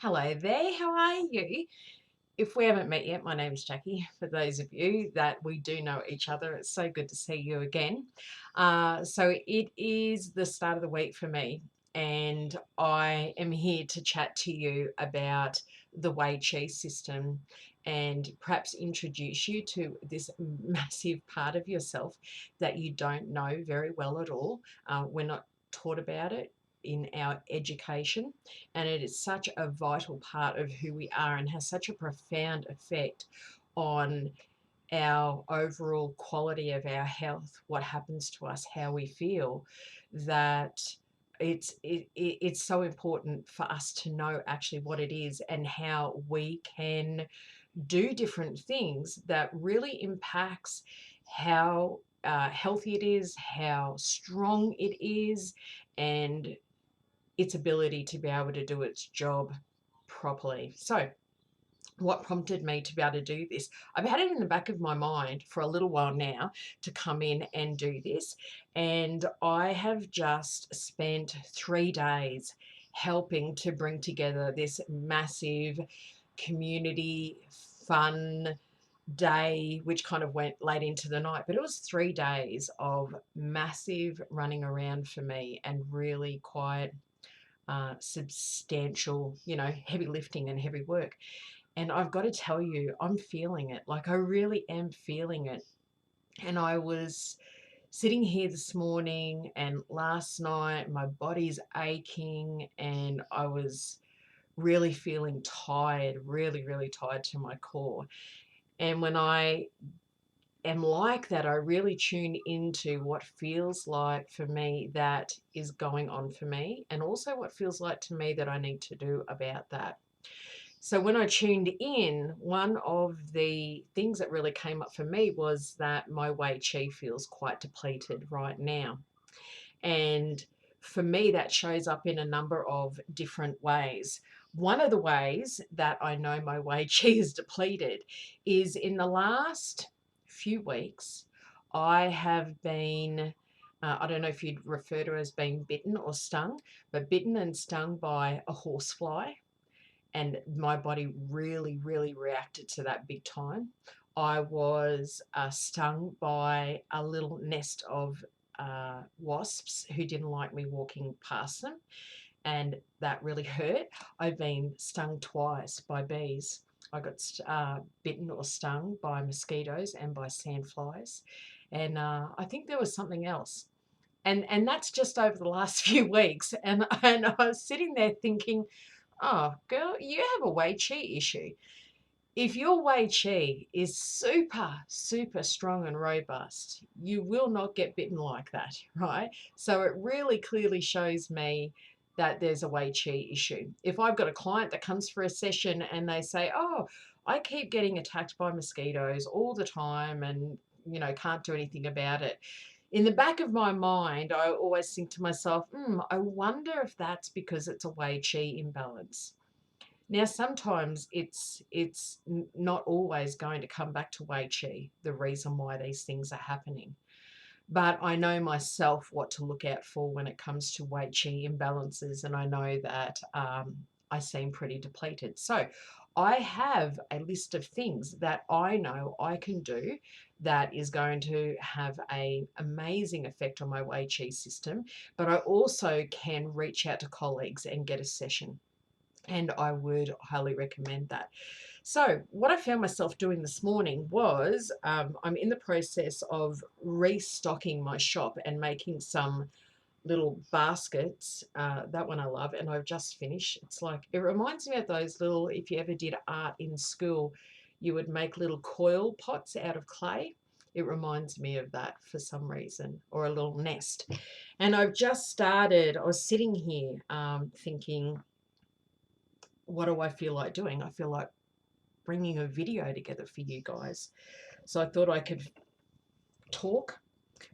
Hello there, how are you? If we haven't met yet, my name is Jackie. For those of you that we do know each other, it's so good to see you again. So it is the start of the week for me, and I am here to chat to you about the Wei Qi system and perhaps introduce you to this massive part of yourself that you don't know very well at all. We're not taught about it in our education, and it is such a vital part of who we are and has such a profound effect on our overall quality of our health, what happens to us, how we feel, that it's so important for us to know actually what it is and how we can do different things that really impacts how healthy it is, how strong it is, and its ability to be able to do its job properly. So, what prompted me to be able to do this? I've had it in the back of my mind for a little while now to come in and do this, and I have just spent 3 days helping to bring together this massive community fun day, which kind of went late into the night, but it was 3 days of massive running around for me and really quite substantial, heavy lifting and heavy work. And I've got to tell you, I'm feeling it. Like, I really am feeling it. And I was sitting here this morning and last night, my body's aching, and I was really feeling tired, really, really tired to my core. And when I am like that, I really tune into what feels like for me that is going on for me, and also what feels like to me that I need to do about that. So when I tuned in, one of the things that really came up for me was that my Wei Qi feels quite depleted right now. And for me, that shows up in a number of different ways. One of the ways that I know my Wei Qi is depleted is in the last few weeks, I have been, I don't know if you'd refer to it as being bitten or stung, but bitten and stung by a horsefly, and my body really, really reacted to that big time. I was stung by a little nest of wasps who didn't like me walking past them, and that really hurt. I've been stung twice by bees. I got bitten or stung by mosquitoes and by sandflies, and I think there was something else. And that's just over the last few weeks. And I was sitting there thinking, oh, girl, you have a Wei Qi issue. If your Wei Qi is super, super strong and robust, you will not get bitten like that, right? So it really clearly shows me that there's a Wei Qi issue. If I've got a client that comes for a session and they say, oh, I keep getting attacked by mosquitoes all the time and, can't do anything about it. In the back of my mind, I always think to myself, I wonder if that's because it's a Wei Qi imbalance. Now, sometimes it's not always going to come back to Wei Qi, the reason why these things are happening. But I know myself what to look out for when it comes to Wei Qi imbalances, and I know that I seem pretty depleted. So I have a list of things that I know I can do that is going to have an amazing effect on my Wei Qi system, but I also can reach out to colleagues and get a session, and I would highly recommend that. So, what I found myself doing this morning was I'm in the process of restocking my shop and making some little baskets. That one I love, and I've just finished. It's like, it reminds me of those little, if you ever did art in school, you would make little coil pots out of clay. It reminds me of that for some reason, or a little nest. And I've just started, I was sitting here thinking, what do I feel like doing? I feel like bringing a video together for you guys. So I thought I could talk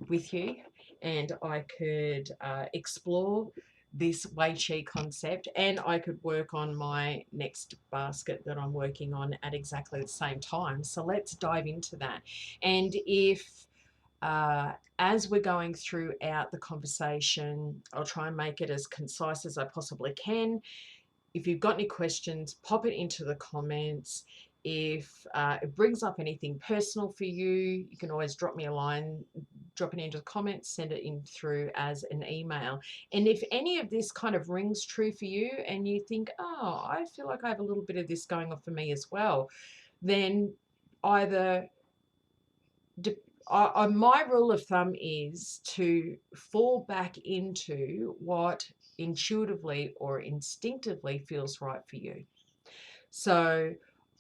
with you, and I could explore this Wei Qi concept, and I could work on my next basket that I'm working on at exactly the same time. So let's dive into that. And if as we're going throughout the conversation, I'll try and make it as concise as I possibly can. if you've got any questions, pop it into the comments. If it brings up anything personal for you, you can always drop me a line, drop it into the comments, send it in through as an email. And if any of this kind of rings true for you and you think, oh, I feel like I have a little bit of this going on for me as well, then either my rule of thumb is to fall back into what intuitively or instinctively feels right for you. So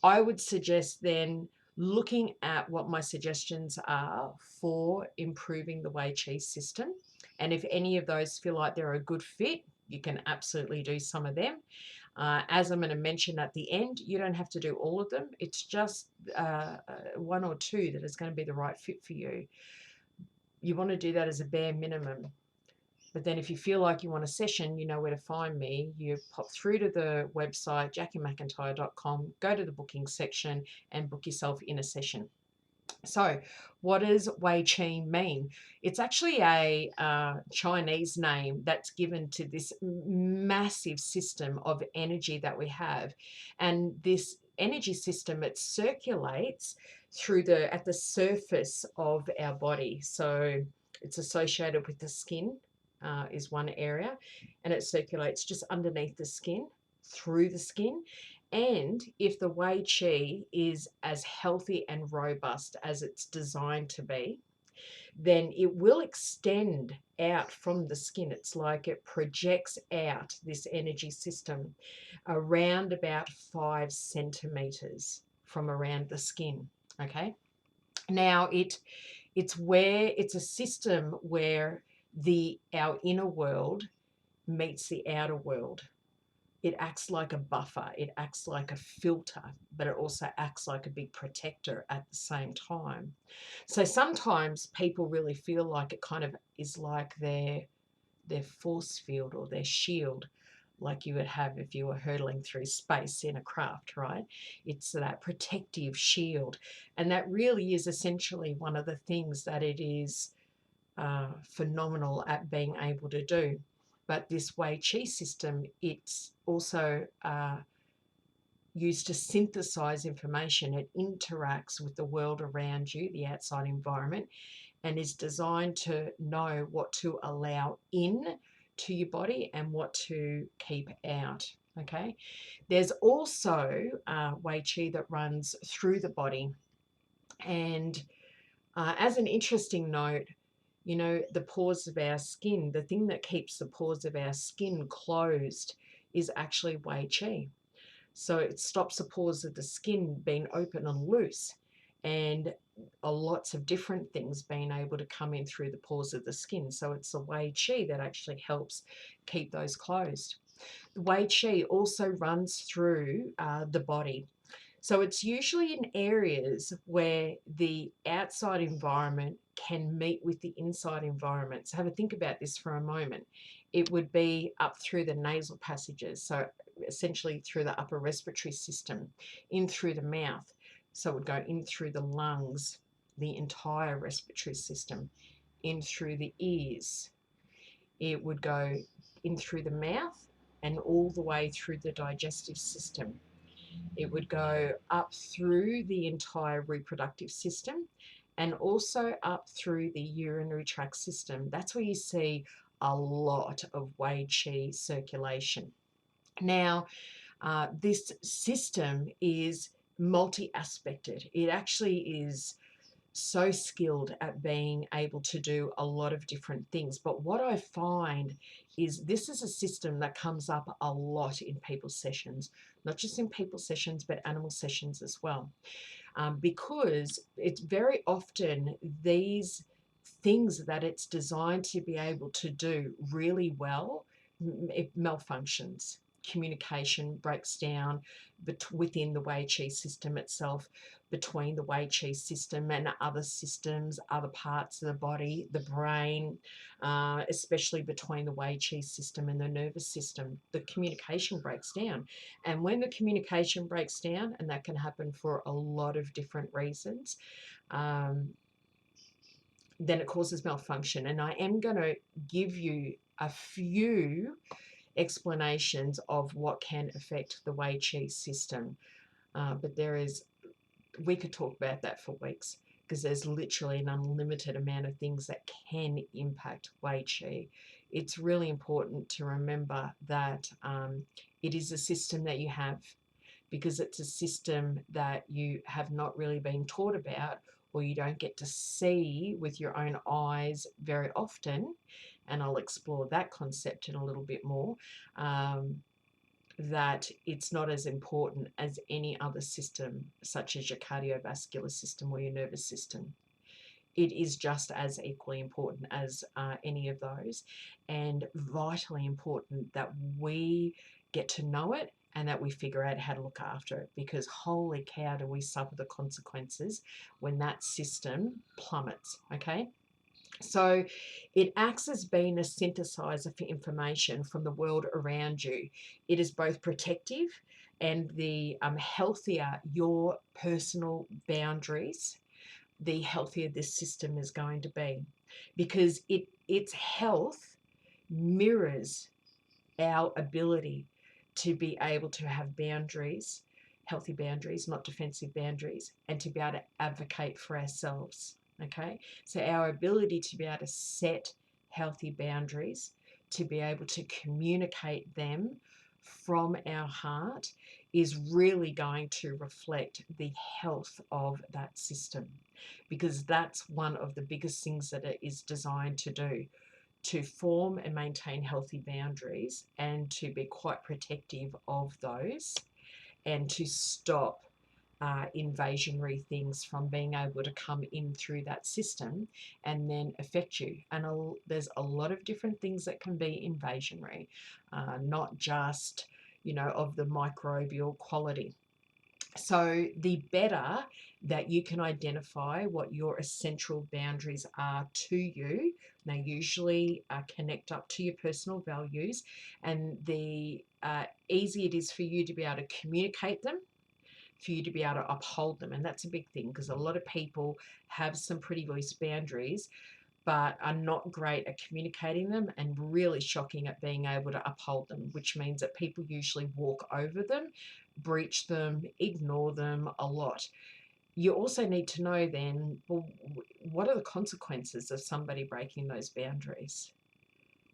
I would suggest then looking at what my suggestions are for improving the Wei Qi system. And if any of those feel like they're a good fit, you can absolutely do some of them. As I'm going to mention at the end, you don't have to do all of them. It's just one or two that is going to be the right fit for you. You want to do that as a bare minimum. But then if you feel like you want a session, you know where to find me. You pop through to the website, JacquieMcIntyre.com, go to the booking section and book yourself in a session. So what does Wei Qi mean? It's actually a Chinese name that's given to this massive system of energy that we have. And this energy system, it circulates through at the surface of our body. So it's associated with the skin, is one area, and it circulates just underneath the skin, through the skin. And if the Wei Qi is as healthy and robust as it's designed to be, then it will extend out from the skin. It's like it projects out this energy system around about 5 centimeters from around the skin. Okay. Now it's a system where our inner world meets the outer world. It acts like a buffer, it acts like a filter, but it also acts like a big protector at the same time. So sometimes people really feel like it kind of is like their force field or their shield, like you would have if you were hurtling through space in a craft, right? It's that protective shield. And that really is essentially one of the things that it is phenomenal at being able to do. But this Wei Qi system, it's also used to synthesize information. It interacts with the world around you, the outside environment, and is designed to know what to allow in to your body and what to keep out. Okay. There's also Wei Qi that runs through the body. And as an interesting note, you know, the pores of our skin, the thing that keeps the pores of our skin closed is actually Wei Qi. So it stops the pores of the skin being open and loose, and lots of different things being able to come in through the pores of the skin. So it's the Wei Qi that actually helps keep those closed. The Wei Qi also runs through the body. So it's usually in areas where the outside environment can meet with the inside environment. So have a think about this for a moment. It would be up through the nasal passages, so essentially through the upper respiratory system, in through the mouth. So it would go in through the lungs, the entire respiratory system, in through the ears. It would go in through the mouth and all the way through the digestive system. It would go up through the entire reproductive system and also up through the urinary tract system. That's where you see a lot of Wei Qi circulation. Now, this system is multi-aspected. It actually is so skilled at being able to do a lot of different things. But what I find is this is a system that comes up a lot in people's sessions, not just in people sessions, but animal sessions as well. Because it's very often these things that it's designed to be able to do really well, it malfunctions. Communication breaks down within the Wei Qi system itself, between the Wei Qi system and other systems, other parts of the body, the brain, especially between the Wei Qi system and the nervous system. The communication breaks down. And when the communication breaks down, and that can happen for a lot of different reasons, then it causes malfunction. And I am going to give you a few explanations of what can affect the Wei Qi system. But we could talk about that for weeks because there's literally an unlimited amount of things that can impact Wei Qi. It's really important to remember that it is a system that you have, because it's a system that you have not really been taught about, or you don't get to see with your own eyes very often. And I'll explore that concept in a little bit more. That it's not as important as any other system, such as your cardiovascular system or your nervous system. It is just as equally important as any of those, and vitally important that we get to know it and that we figure out how to look after it, because holy cow, do we suffer the consequences when that system plummets, okay? So it acts as being a synthesizer for information from the world around you. It is both protective, and the healthier your personal boundaries, the healthier this system is going to be, because its health mirrors our ability to be able to have boundaries, healthy boundaries, not defensive boundaries, and to be able to advocate for ourselves. Okay, so our ability to be able to set healthy boundaries, to be able to communicate them from our heart, is really going to reflect the health of that system, because that's one of the biggest things that it is designed to do, to form and maintain healthy boundaries and to be quite protective of those, and to stop invasionary things from being able to come in through that system and then affect you. And there's a lot of different things that can be invasionary, not just, of the microbial quality. So the better that you can identify what your essential boundaries are to you, they usually connect up to your personal values, and the easier it is for you to be able to communicate them, for you to be able to uphold them. And that's a big thing, because a lot of people have some pretty loose boundaries but are not great at communicating them, and really shocking at being able to uphold them, which means that people usually walk over them, breach them, ignore them a lot. You also need to know then, well, what are the consequences of somebody breaking those boundaries?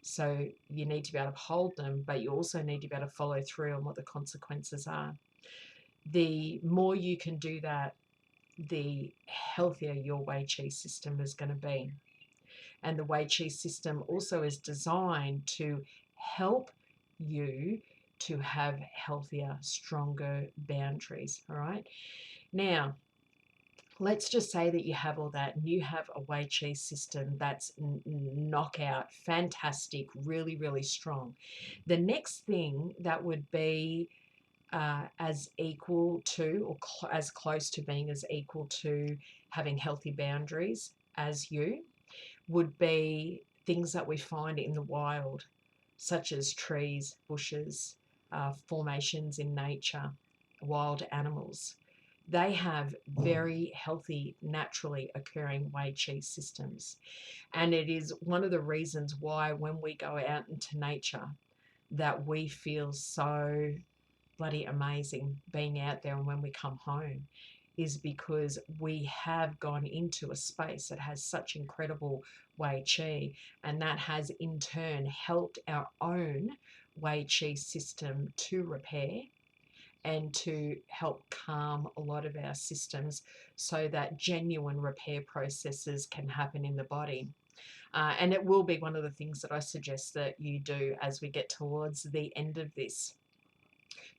So you need to be able to uphold them, but you also need to be able to follow through on what the consequences are. The more you can do that, the healthier your Weichi system is going to be. And the Weichi system also is designed to help you to have healthier, stronger boundaries. All right. Now, let's just say that you have all that and you have a Weichi system that's knockout, fantastic, really, really strong. The next thing that would be as equal to, or as close to being as equal to having healthy boundaries as you, would be things that we find in the wild, such as trees, bushes, formations in nature, wild animals. They have very healthy, naturally occurring Wei Qi systems. And it is one of the reasons why when we go out into nature that we feel so bloody amazing being out there, and when we come home, is because we have gone into a space that has such incredible Wei Qi, and that has in turn helped our own Wei Qi system to repair and to help calm a lot of our systems, so that genuine repair processes can happen in the body. And it will be one of the things that I suggest that you do as we get towards the end of this.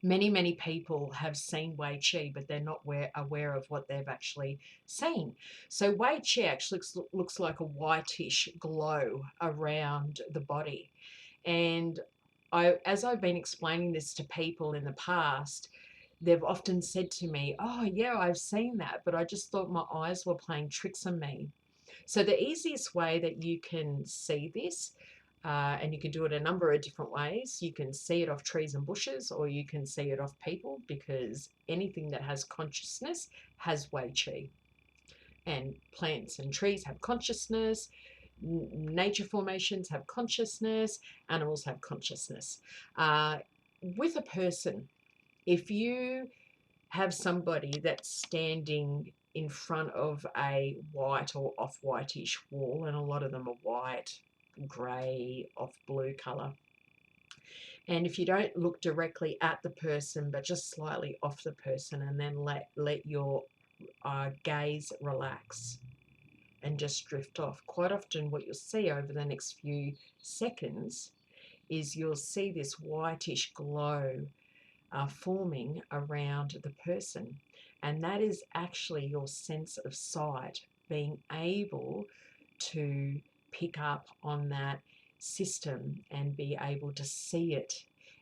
Many people have seen Wei Qi, but they're not aware of what they've actually seen. So Wei Qi actually looks like a whitish glow around the body. And as I've been explaining this to people in the past, they've often said to me, oh yeah, I've seen that, but I just thought my eyes were playing tricks on me. So the easiest way that you can see this, and you can do it a number of different ways. You can see it off trees and bushes, or you can see it off people, because anything that has consciousness has Wei Qi. And plants and trees have consciousness. nature formations have consciousness, animals have consciousness. With a person, if you have somebody that's standing in front of a white or off-whitish wall, and a lot of them are white, grey, off blue colour, and if you don't look directly at the person but just slightly off the person, and then let your gaze relax and just drift off, quite often what you'll see over the next few seconds is you'll see this whitish glow forming around the person. And that is actually your sense of sight being able to pick up on that system and be able to see it.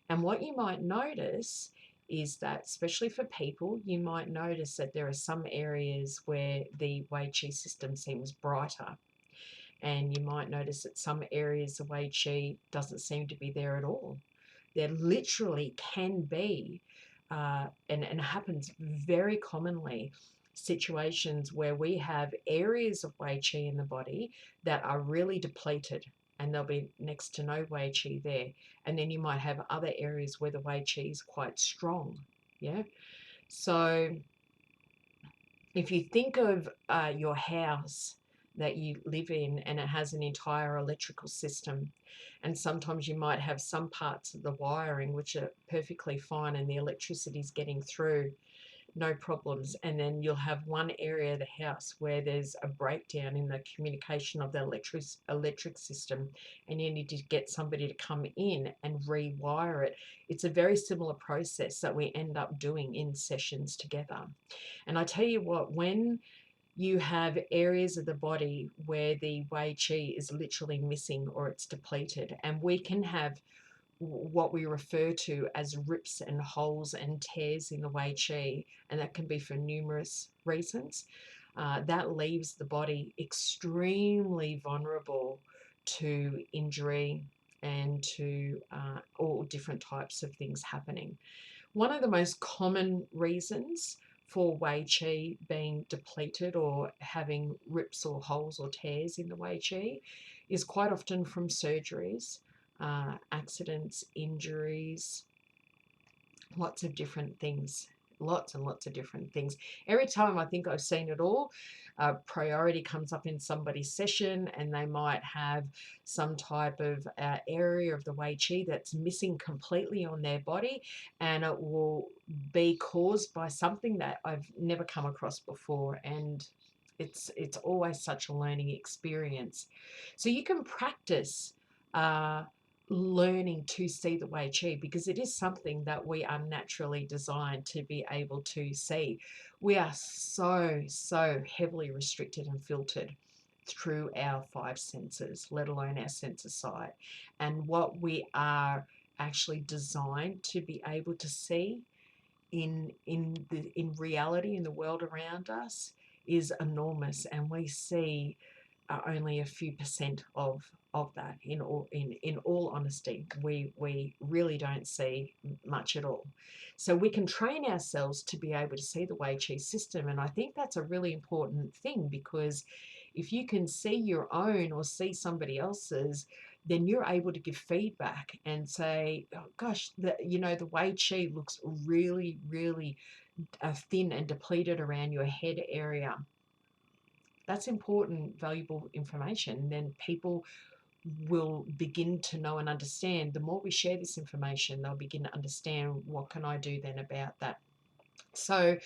And what you might notice is that, especially for people, you might notice that there are some areas where the Weichi system seems brighter. And you might notice that some areas the Weichi doesn't seem to be there at all. There literally can be, and happens very commonly, situations where we have areas of Wei Qi in the body that are really depleted, and there'll be next to no Wei Qi there. And then you might have other areas where the Wei Qi is quite strong. Yeah. So if you think of your house that you live in, and it has an entire electrical system, and sometimes you might have some parts of the wiring which are perfectly fine and the electricity is getting through, no problems, and then you'll have one area of the house where there's a breakdown in the communication of the electric system, and you need to get somebody to come in and rewire it. It's a very similar process that we end up doing in sessions together. And I tell you what, when you have areas of the body where the Wei Qi is literally missing or it's depleted, and we can have what we refer to as rips and holes and tears in the Wei Qi, and that can be for numerous reasons. That leaves the body extremely vulnerable to injury and to all different types of things happening. One of the most common reasons for Wei Qi being depleted or having rips or holes or tears in the Wei Qi is quite often from surgeries, accidents, injuries, lots of different things, lots and lots of different things. Every time I think I've seen it all, priority comes up in somebody's session, and they might have some type of area of the Wei Qi that's missing completely on their body, and it will be caused by something that I've never come across before, and it's always such a learning experience. So you can practice learning to see the Wei Qi, because it is something that we are naturally designed to be able to see. We are so heavily restricted and filtered through our five senses, let alone our sense of sight. And what we are actually designed to be able to see in reality, in the world around us, is enormous, and we see only a few percent of that. In all honesty, we really don't see much at all. So we can train ourselves to be able to see the Wei Qi system, and I think that's a really important thing, because if you can see your own or see somebody else's, then you're able to give feedback and say, oh gosh, the Wei Qi looks really thin and depleted around your head area. That's important, valuable information. Then people will begin to know and understand. The more we share this information, they'll begin to understand, what can I do then about that? So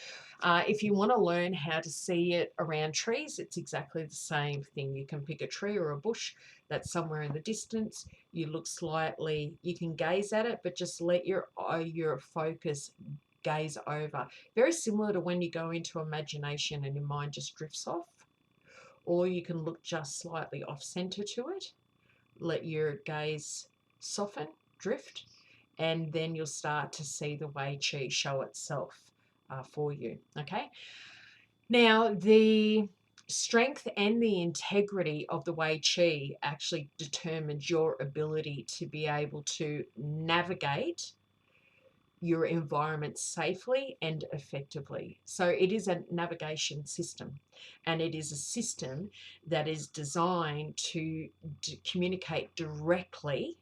if you want to learn how to see it around trees, it's exactly the same thing. You can pick a tree or a bush that's somewhere in the distance. You look slightly, you can gaze at it, but just let your focus gaze over. Very similar to when you go into imagination and your mind just drifts off. Or you can look just slightly off center to it. Let your gaze soften, drift, and then you'll start to see the Wei Qi show itself for you. Okay. Now, the strength and the integrity of the Wei Qi actually determines your ability to be able to navigate your environment safely and effectively. So it is a navigation system, and it is a system that is designed to communicate directly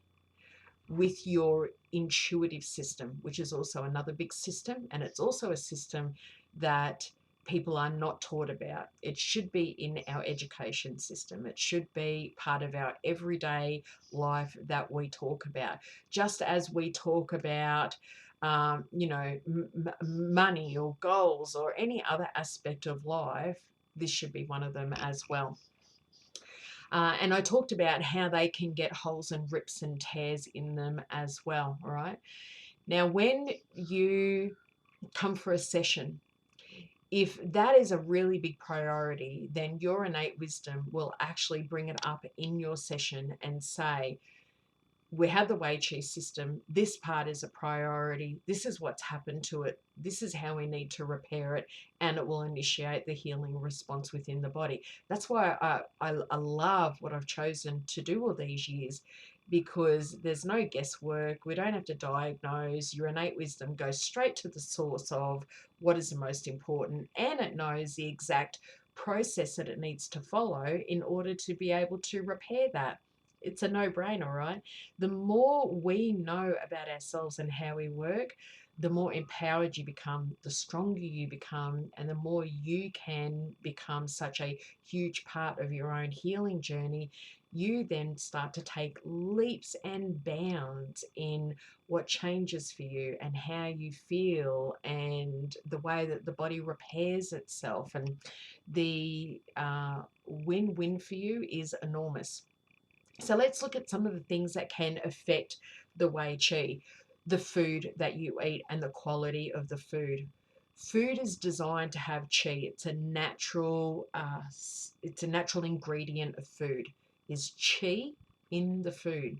with your intuitive system, which is also another big system. And it's also a system that people are not taught about. It should be in our education system. It should be part of our everyday life that we talk about. Just as we talk about, money or goals or any other aspect of life, this should be one of them as well. And I talked about how they can get holes and rips and tears in them as well, all right? Now, when you come for a session, if that is a really big priority, then your innate wisdom will actually bring it up in your session and say, we have the Wei Qi system. This part is a priority. This is what's happened to it. This is how we need to repair it, and it will initiate the healing response within the body. That's why I love what I've chosen to do all these years, because there's no guesswork. We don't have to diagnose. Your innate wisdom goes straight to the source of what is the most important, and it knows the exact process that it needs to follow in order to be able to repair that. It's a no-brainer, right? The more we know about ourselves and how we work, the more empowered you become, the stronger you become, and the more you can become such a huge part of your own healing journey. You then start to take leaps and bounds in what changes for you and how you feel and the way that the body repairs itself. And the win-win for you is enormous. So let's look at some of the things that can affect the Wei Qi, the food that you eat and the quality of the food. Food is designed to have qi. It's a natural ingredient of food. Is qi in the food,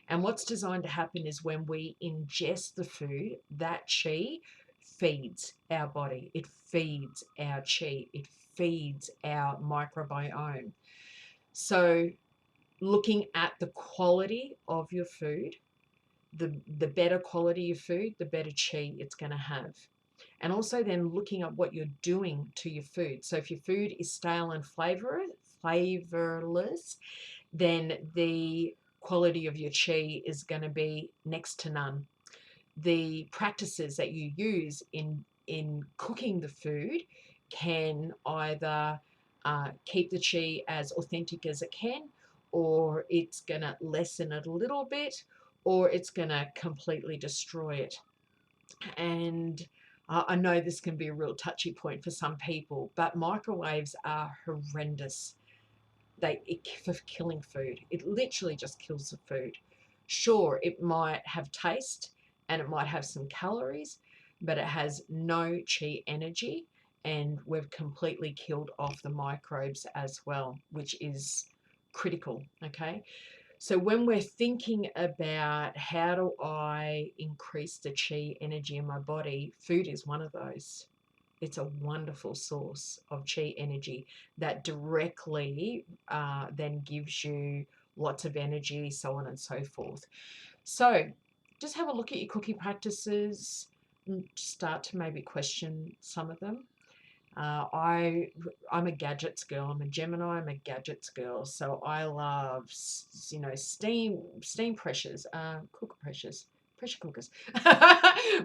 and what's designed to happen is when we ingest the food, that qi feeds our body. It feeds our qi. It feeds our microbiome. So looking at the quality of your food, the better quality of food, the better qi it's going to have. And also then looking at what you're doing to your food. So if your food is stale and flavorless, then the quality of your qi is going to be next to none. The practices that you use in cooking the food can either keep the qi as authentic as it can, or it's going to lessen it a little bit, or it's going to completely destroy it. And I know this can be a real touchy point for some people, but microwaves are horrendous. For killing food. It literally just kills the food. Sure, it might have taste and it might have some calories, but it has no qi energy, and we've completely killed off the microbes as well, which is critical. Okay, so when we're thinking about how do I increase the qi energy in my body, food is one of those. It's a wonderful source of qi energy that directly then gives you lots of energy, so on and so forth. So just have a look at your cooking practices and start to maybe question some of them. I'm a gadgets girl. I'm a Gemini. I'm a gadgets girl. So I love, steam pressures, pressure cookers,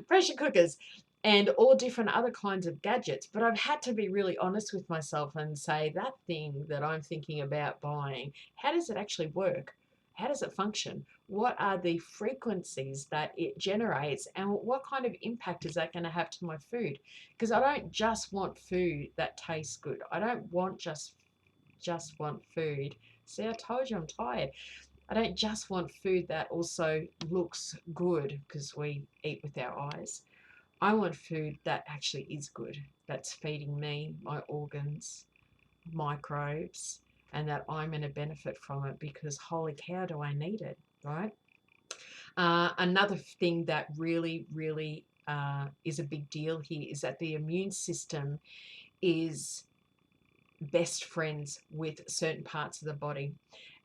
pressure cookers, and all different other kinds of gadgets. But I've had to be really honest with myself and say that thing that I'm thinking about buying, how does it actually work? How does it function? What are the frequencies that it generates, and what kind of impact is that going to have to my food? Because I don't just want food that tastes good. I don't want just want food. See, I told you I'm tired. I don't just want food that also looks good, because we eat with our eyes. I want food that actually is good, that's feeding me, my organs, microbes, and that I'm going to benefit from it, because holy cow, do I need it, right? Another thing that really, really is a big deal here is that the immune system is best friends with certain parts of the body.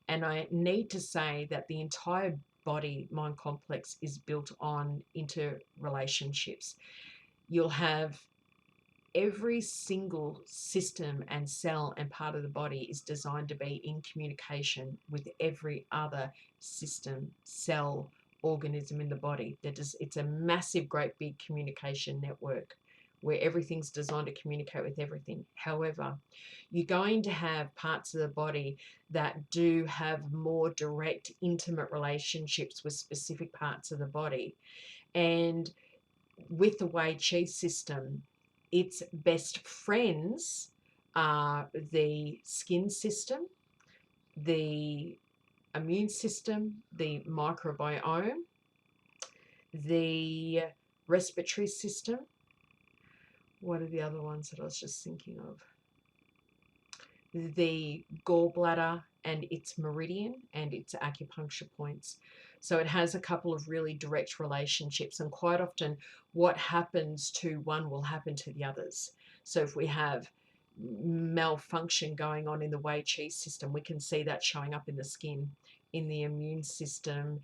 And I need to say that the entire body mind complex is built on interrelationships. You'll have every single system and cell and part of the body is designed to be in communication with every other system, cell, organism in the body. It's a massive, great big communication network where everything's designed to communicate with everything. However, you're going to have parts of the body that do have more direct, intimate relationships with specific parts of the body. And with the Wei Qi system, its best friends are the skin system, the immune system, the microbiome, the respiratory system. What are the other ones that I was just thinking of? The gallbladder and its meridian and its acupuncture points. So it has a couple of really direct relationships, and quite often what happens to one will happen to the others. So if we have malfunction going on in the Wei Qi system, we can see that showing up in the skin, in the immune system,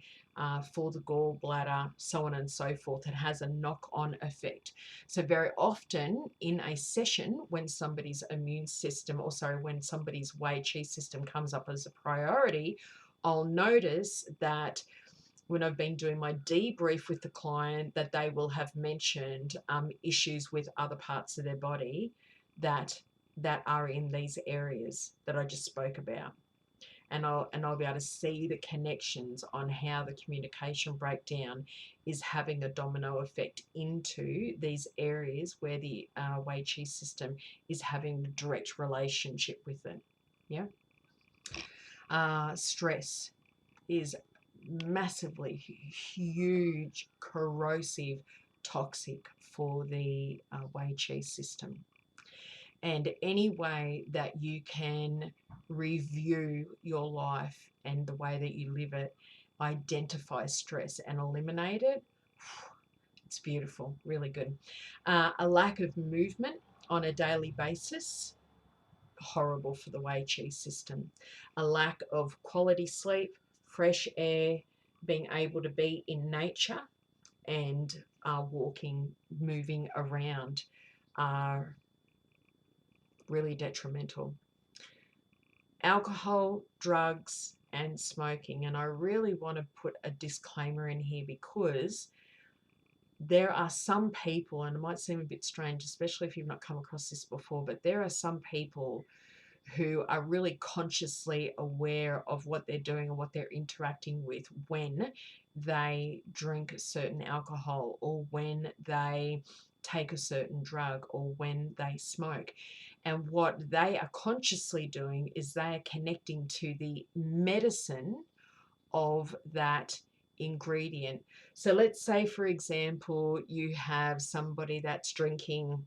for the gallbladder, so on and so forth. It has a knock-on effect. So very often in a session, when somebody's immune system, or sorry, when somebody's Wei Qi system comes up as a priority, I'll notice that when I've been doing my debrief with the client, that they will have mentioned issues with other parts of their body that are in these areas that I just spoke about. And I'll be able to see the connections on how the communication breakdown is having a domino effect into these areas where the Wei Qi system is having a direct relationship with them. Yeah. Stress is massively huge, corrosive, toxic for the Wei Qi system. And any way that you can review your life and the way that you live it, identify stress and eliminate it, it's beautiful, really good. A lack of movement on a daily basis, horrible for the Wei Qi system. A lack of quality sleep, fresh air, being able to be in nature and walking, moving around are really detrimental. Alcohol, drugs, and smoking. And I really want to put a disclaimer in here, because there are some people, and it might seem a bit strange, especially if you've not come across this before, but there are some people who are really consciously aware of what they're doing and what they're interacting with when they drink certain alcohol, or when they take a certain drug, or when they smoke. And what they are consciously doing is they are connecting to the medicine of that ingredient. So let's say, for example, you have somebody that's drinking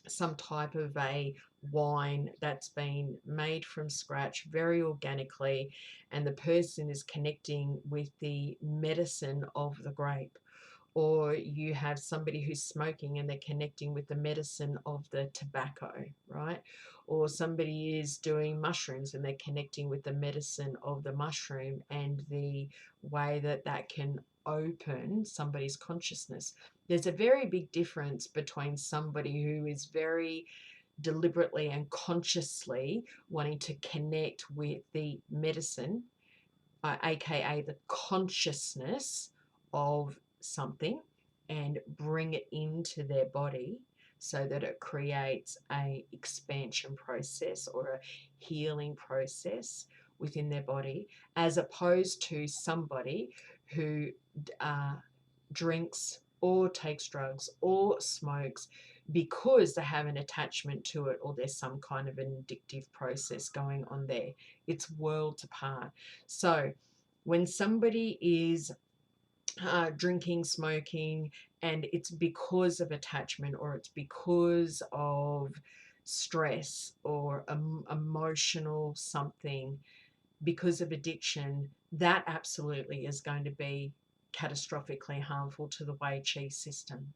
some type of a wine that's been made from scratch very organically, and the person is connecting with the medicine of the grape. Or you have somebody who's smoking and they're connecting with the medicine of the tobacco, right? Or somebody is doing mushrooms and they're connecting with the medicine of the mushroom and the way that that can open somebody's consciousness. There's a very big difference between somebody who is very deliberately and consciously wanting to connect with the medicine, aka the consciousness of something, and bring it into their body so that it creates a expansion process or a healing process within their body, as opposed to somebody who drinks or takes drugs or smokes because they have an attachment to it, or there's some kind of an addictive process going on there. It's worlds apart. So when somebody is drinking, smoking, and it's because of attachment, or it's because of stress or emotional something, because of addiction, that absolutely is going to be catastrophically harmful to the Wei Qi system.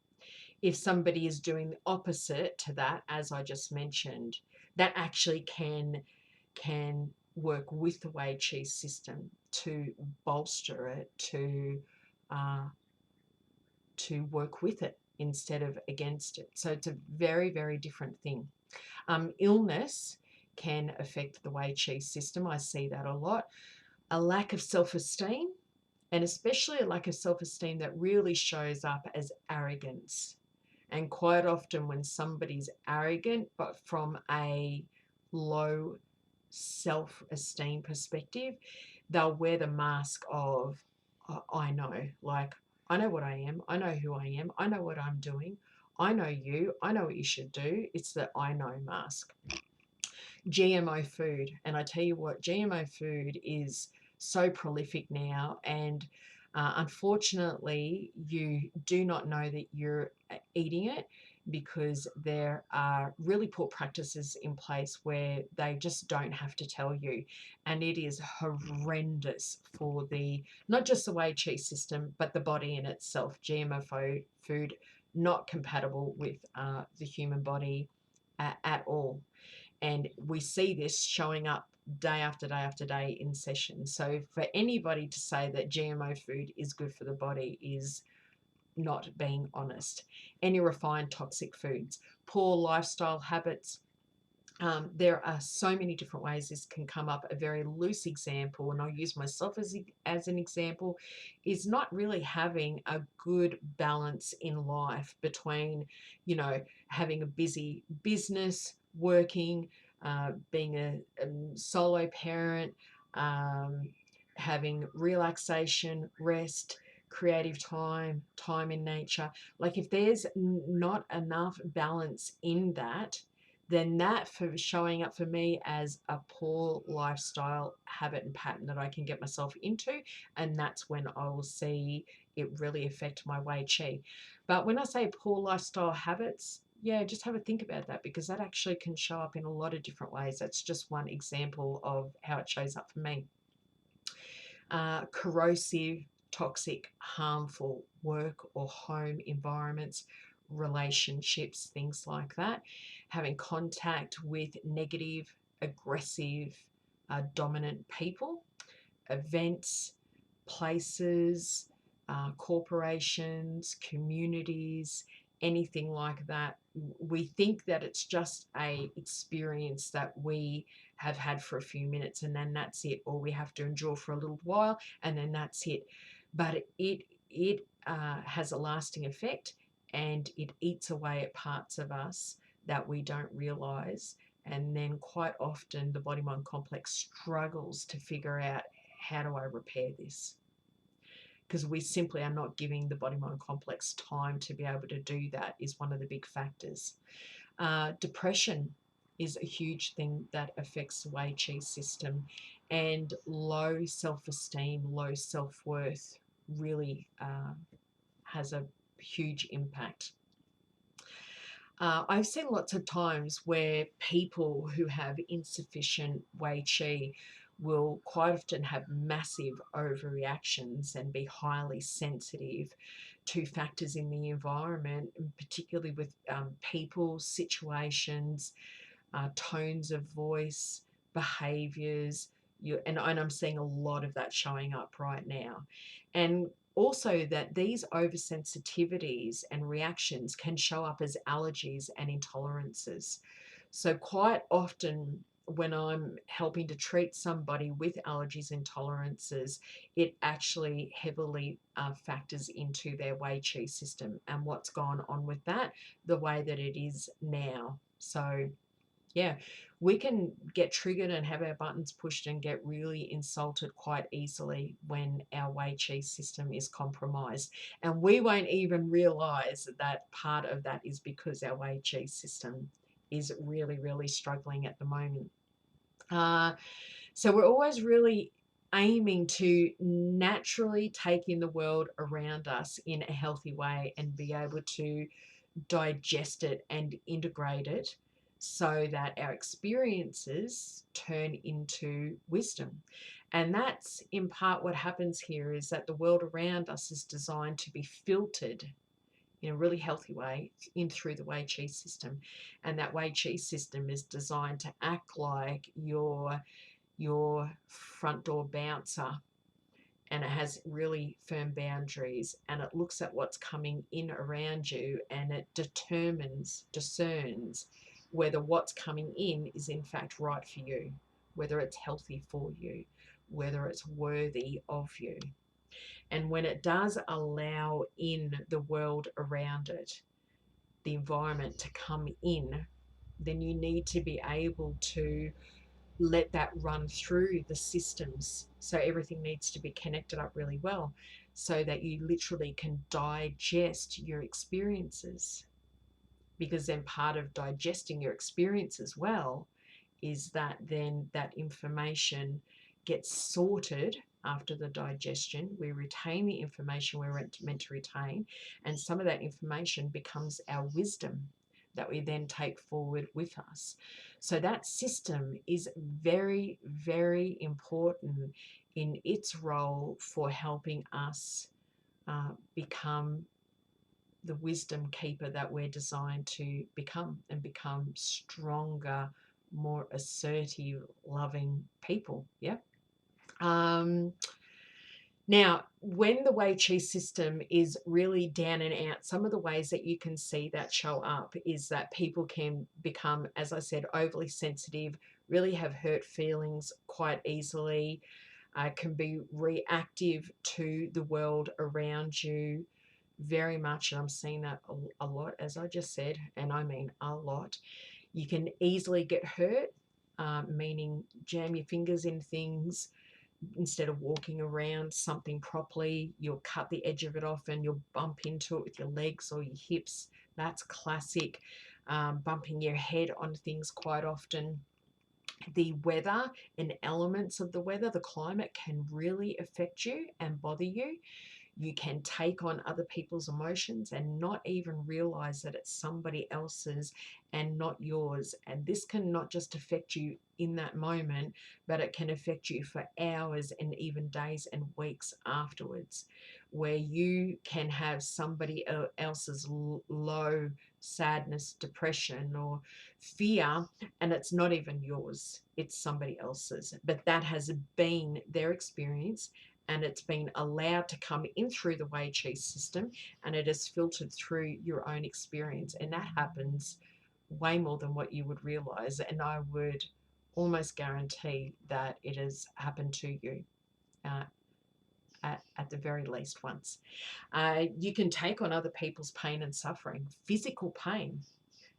If somebody is doing the opposite to that, as I just mentioned, that actually can work with the Wei Qi system to bolster it, uh, to work with it instead of against it. So it's a very, very different thing. Illness can affect the Wei Qi system. I see that a lot. A lack of self-esteem, and especially a lack of self-esteem that really shows up as arrogance. And quite often when somebody's arrogant, but from a low self-esteem perspective, they'll wear the mask of, I know, like, I know what I am, I know who I am, I know what I'm doing, I know you, I know what you should do. It's the I know mask. GMO food, and I tell you what, GMO food is so prolific now, and unfortunately you do not know that you're eating it, because there are really poor practices in place where they just don't have to tell you, and it is horrendous for the, not just the Wei Qi system, but the body in itself. GMO food not compatible with the human body at all. And we see this showing up day after day after day in sessions. So for anybody to say that GMO food is good for the body is not being honest. Any refined toxic foods, poor lifestyle habits. There are so many different ways this can come up. A very loose example, and I'll use myself as an example, is not really having a good balance in life between, having a busy business, working, being a solo parent, um, having relaxation, rest, creative time in nature. Like, if there's not enough balance in that, then that for showing up for me as a poor lifestyle habit and pattern that I can get myself into, and that's when I will see it really affect my Wei Qi. But when I say poor lifestyle habits, yeah, just have a think about that, because that actually can show up in a lot of different ways. That's just one example of how it shows up for me. Corrosive, toxic, harmful work or home environments, relationships, things like that. Having contact with negative, aggressive, dominant people, events, places, corporations, communities, anything like that. We think that it's just a experience that we have had for a few minutes and then that's it, or we have to endure for a little while and then that's it. But it has a lasting effect, and it eats away at parts of us that we don't realize. And then quite often the body mind complex struggles to figure out, how do I repair this? Because we simply are not giving the body mind complex time to be able to do that, is one of the big factors. Depression is a huge thing that affects the Wei Qi system, and low self-esteem, low self-worth really has a huge impact. I've seen lots of times where people who have insufficient Wei Qi will quite often have massive overreactions and be highly sensitive to factors in the environment, and particularly with people, situations, tones of voice, behaviours. And I'm seeing a lot of that showing up right now. And also that these oversensitivities and reactions can show up as allergies and intolerances. So quite often when I'm helping to treat somebody with allergies and intolerances, it actually heavily factors into their Wei Qi system and what's gone on with that, the way that it is now. So yeah, we can get triggered and have our buttons pushed and get really insulted quite easily when our Wei Qi system is compromised. And we won't even realize that part of that is because our Wei Qi system is really, really struggling at the moment. So we're always really aiming to naturally take in the world around us in a healthy way and be able to digest it and integrate it, so that our experiences turn into wisdom. And that's in part what happens here, is that the world around us is designed to be filtered in a really healthy way in through the Wei Qi system. And that Wei Qi system is designed to act like your your front door bouncer, and it has really firm boundaries, and it looks at what's coming in around you, and it discerns whether what's coming in is in fact right for you, whether it's healthy for you, whether it's worthy of you. And when it does allow in the world around it, the environment to come in, then you need to be able to let that run through the systems. So everything needs to be connected up really well so that you literally can digest your experiences. Because then part of digesting your experience well is that then that information gets sorted after the digestion. We retain the information we're meant to retain, and some of that information becomes our wisdom that we then take forward with us. So that system is very, very important in its role for helping us become the wisdom keeper that we're designed to become, and become stronger, more assertive, loving people. Yeah. Now, when the Wei Qi system is really down and out, some of the ways that you can see that show up is that people can become, as I said, overly sensitive, really have hurt feelings quite easily, can be reactive to the world around you very much. And I'm seeing that a lot, as I just said, and I mean a lot. You can easily get hurt, meaning jam your fingers in things. Instead of walking around something properly, you'll cut the edge of it off and you'll bump into it with your legs or your hips. That's classic. Bumping your head on things quite often. The weather and elements of the weather, the climate, can really affect you and bother you. You can take on other people's emotions and not even realize that it's somebody else's and not yours. And this can not just affect you in that moment, but it can affect you for hours and even days and weeks afterwards, where you can have somebody else's low sadness, depression, or fear, and it's not even yours, it's somebody else's. But that has been their experience, and it's been allowed to come in through the Wei Qi system, and it is filtered through your own experience. And that happens way more than what you would realize. And I would almost guarantee that it has happened to you uh, at the very least once. You can take on other people's pain and suffering, physical pain.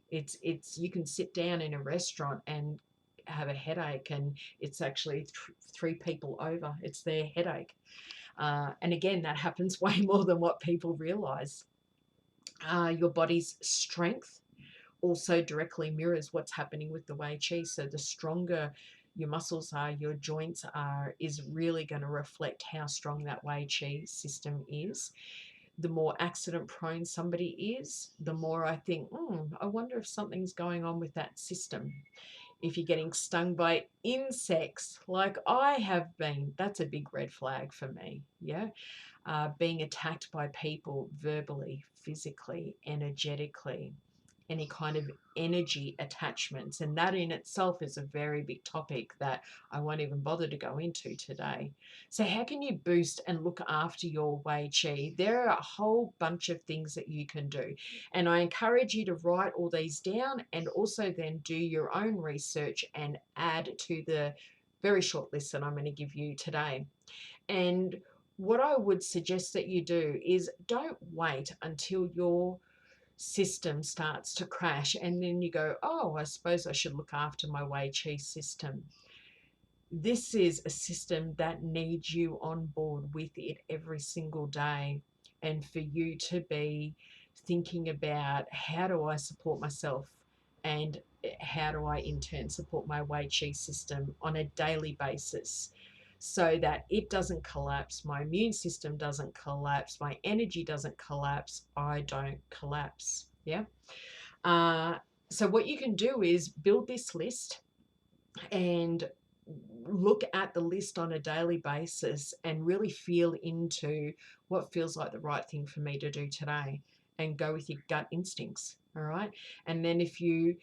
It's you can sit down in a restaurant and have a headache, and it's actually three people over. It's their headache. And again, that happens way more than what people realize. Your body's strength also directly mirrors what's happening with the Wei Qi. So the stronger your muscles are, your joints are, is really going to reflect how strong that Wei Qi system is. The more accident prone somebody is, the more I think, I wonder if something's going on with that system. If you're getting stung by insects like I have been, that's a big red flag for me. Yeah. Being attacked by people verbally, physically, energetically, any kind of energy attachments. And that in itself is a very big topic that I won't even bother to go into today. So how can you boost and look after your Wei Qi? There are a whole bunch of things that you can do. And I encourage you to write all these down, and also then do your own research and add to the very short list that I'm going to give you today. And what I would suggest that you do is don't wait until your system starts to crash and then you go, oh, I suppose I should look after my Wei Qi system. This is a system that needs you on board with it every single day, and for you to be thinking about, how do I support myself, and how do I in turn support my Wei Qi system on a daily basis, so that it doesn't collapse, my immune system doesn't collapse, my energy doesn't collapse, I don't collapse. Yeah. So what you can do is build this list and look at the list on a daily basis and really feel into what feels like the right thing for me to do today, and go with your gut instincts. All right. And then if you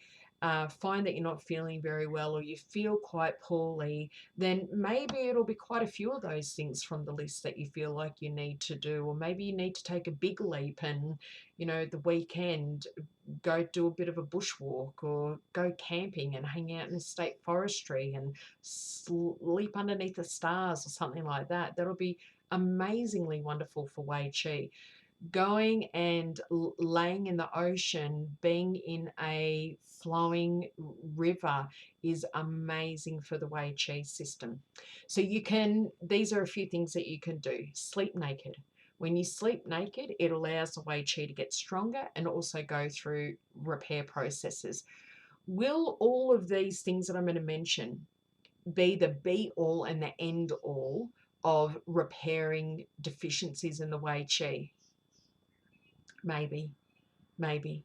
find that you're not feeling very well, or you feel quite poorly, then maybe it'll be quite a few of those things from the list that you feel like you need to do. Or maybe you need to take a big leap and, the weekend, go do a bit of a bushwalk, or go camping and hang out in a state forestry and sleep underneath the stars or something like that. That'll be amazingly wonderful for Wei Qi. Going and laying in the ocean, being in a flowing river is amazing for the Wei Qi system. So these are a few things that you can do. Sleep naked. When you sleep naked, it allows the Wei Qi to get stronger and also go through repair processes. Will all of these things that I'm going to mention be the be all and the end all of repairing deficiencies in the Wei Qi? Maybe, maybe.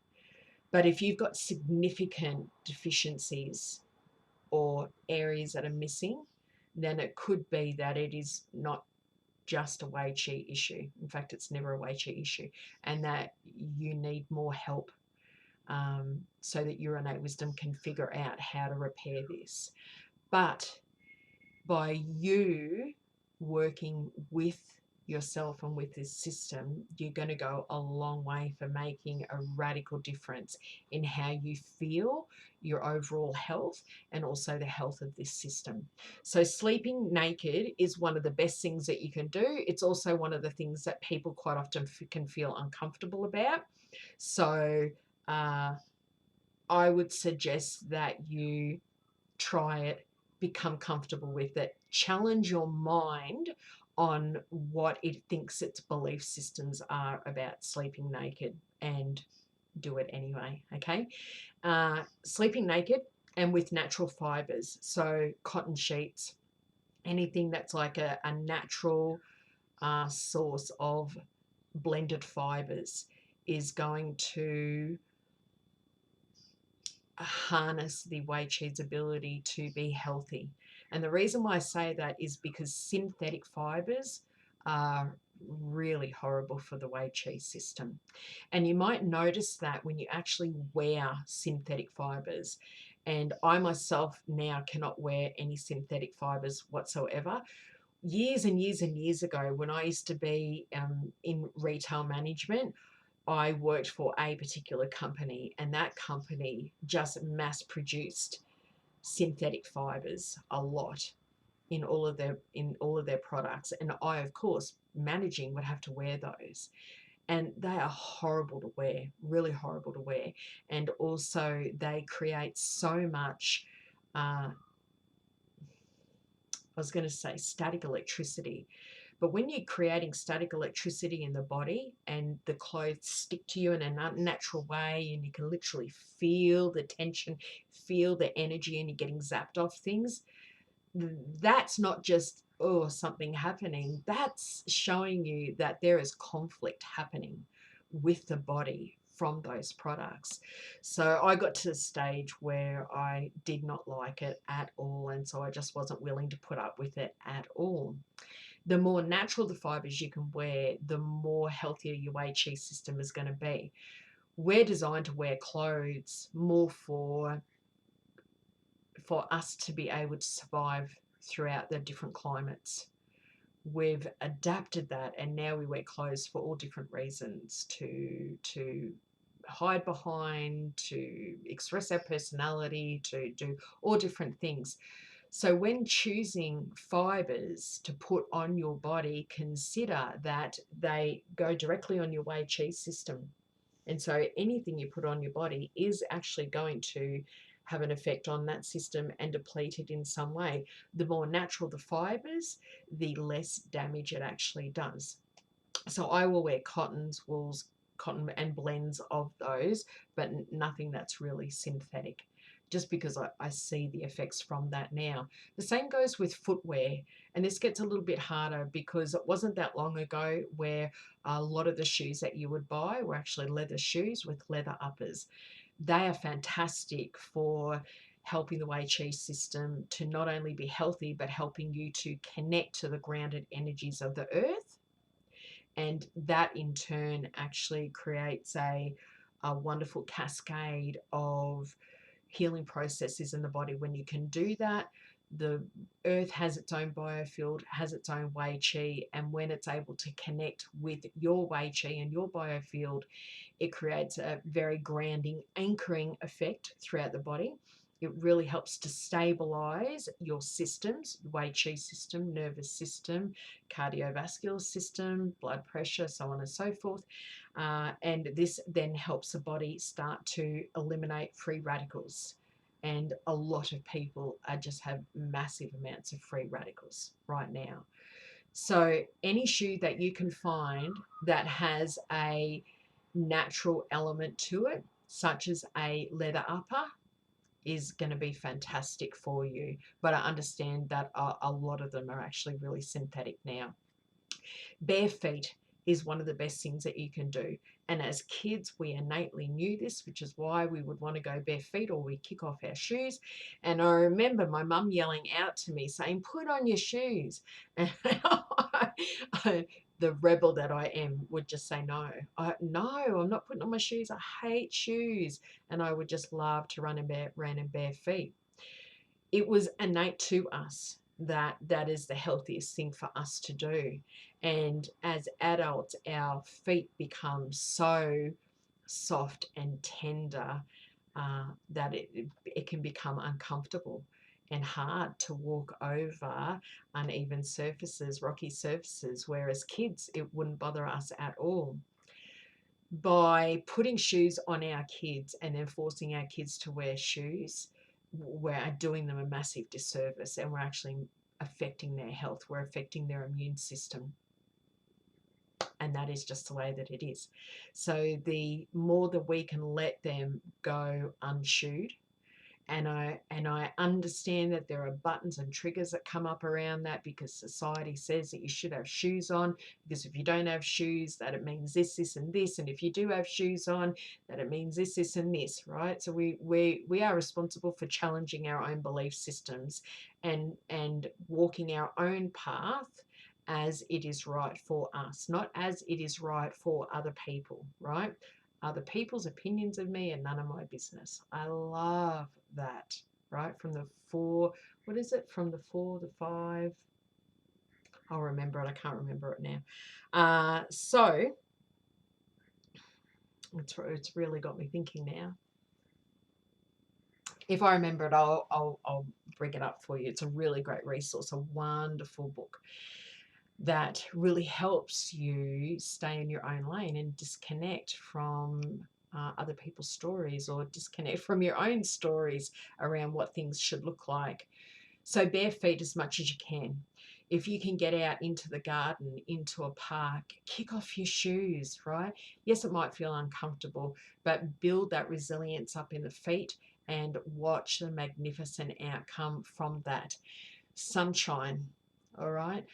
But if you've got significant deficiencies or areas that are missing, then it could be that it is not just a Wei Qi issue. In fact, it's never a Wei Qi issue, and that you need more help, so that your innate wisdom can figure out how to repair this. But by you working with yourself and with this system, you're going to go a long way for making a radical difference in how you feel, your overall health, and also the health of this system. So sleeping naked is one of the best things that you can do. It's also one of the things that people quite often can feel uncomfortable about. So I would suggest that you try it, become comfortable with it, challenge your mind on what it thinks its belief systems are about sleeping naked, and do it anyway. Okay. Sleeping naked and with natural fibres, so cotton sheets, anything that's like a natural source of blended fibres, is going to harness the Wei Qi's ability to be healthy. And the reason why I say that is because synthetic fibres are really horrible for the Wei Qi system. And you might notice that when you actually wear synthetic fibres. And I myself now cannot wear any synthetic fibres whatsoever. Years and years and years ago, when I used to be in retail management, I worked for a particular company, and that company just mass produced synthetic fibers a lot in all of their products. And I, of course, managing, would have to wear those. And they are horrible to wear, really horrible to wear. And also they create so much I was going to say static electricity. But when you're creating static electricity in the body and the clothes stick to you in a unnatural way, and you can literally feel the tension, feel the energy, and you're getting zapped off things, that's not just, oh, something happening. That's showing you that there is conflict happening with the body from those products. So I got to the stage where I did not like it at all, and so I just wasn't willing to put up with it at all. The more natural the fibers you can wear, the more healthier your Wei Qi system is going to be. We're designed to wear clothes more for us to be able to survive throughout the different climates. We've adapted that, and now we wear clothes for all different reasons, to hide behind, to express our personality, to do all different things. So when choosing fibres to put on your body, consider that they go directly on your Wei Qi system. And so anything you put on your body is actually going to have an effect on that system and deplete it in some way. The more natural the fibres, the less damage it actually does. So I will wear cottons, wools, cotton and blends of those, but nothing that's really synthetic, just because I see the effects from that now. The same goes with footwear, and this gets a little bit harder because it wasn't that long ago where a lot of the shoes that you would buy were actually leather shoes with leather uppers. They are fantastic for helping the Wei Qi system to not only be healthy, but helping you to connect to the grounded energies of the earth. And that in turn actually creates a wonderful cascade of healing processes in the body. When you can do that, the earth has its own biofield, has its own Wei Qi, and when it's able to connect with your Wei Qi and your biofield, it creates a very grounding, anchoring effect throughout the body. It really helps to stabilize your systems, Wei Qi system, nervous system, cardiovascular system, blood pressure, so on and so forth. And this then helps the body start to eliminate free radicals. And a lot of people just have massive amounts of free radicals right now. So any shoe that you can find that has a natural element to it, such as a leather upper, is going to be fantastic for you. But I understand that a lot of them are actually really synthetic now. Bare feet is one of the best things that you can do. And as kids, we innately knew this, which is why we would want to go bare feet or we kick off our shoes. And I remember my mum yelling out to me saying, put on your shoes. And the rebel that I am would just say, no, no, I'm not putting on my shoes. I hate shoes. And I would just love to run in bare feet. It was innate to us that that is the healthiest thing for us to do. And as adults, our feet become so soft and tender that it can become uncomfortable and hard to walk over uneven surfaces, rocky surfaces, whereas kids, it wouldn't bother us at all. By putting shoes on our kids and then forcing our kids to wear shoes, we're doing them a massive disservice, and we're actually affecting their health. We're affecting their immune system. And that is just the way that it is. So the more that we can let them go unshoed, and I understand that there are buttons and triggers that come up around that because society says that you should have shoes on, because if you don't have shoes, that it means this, this, and this, and if you do have shoes on, that it means this, this, and this, right? So we are responsible for challenging our own belief systems and walking our own path as it is right for us, not as it is right for other people, right? Other people's opinions of me are none of my business. I love that, right? From the four, what is it? From the four, the five. I'll remember it. I can't remember it now. So it's really got me thinking now. If I remember it, I'll bring it up for you. It's a really great resource, a wonderful book that really helps you stay in your own lane and disconnect from other people's stories, or disconnect from your own stories around what things should look like. So bare feet as much as you can. If you can get out into the garden, into a park, kick off your shoes, right? Yes, it might feel uncomfortable, but build that resilience up in the feet and watch the magnificent outcome from that. Sunshine, all right?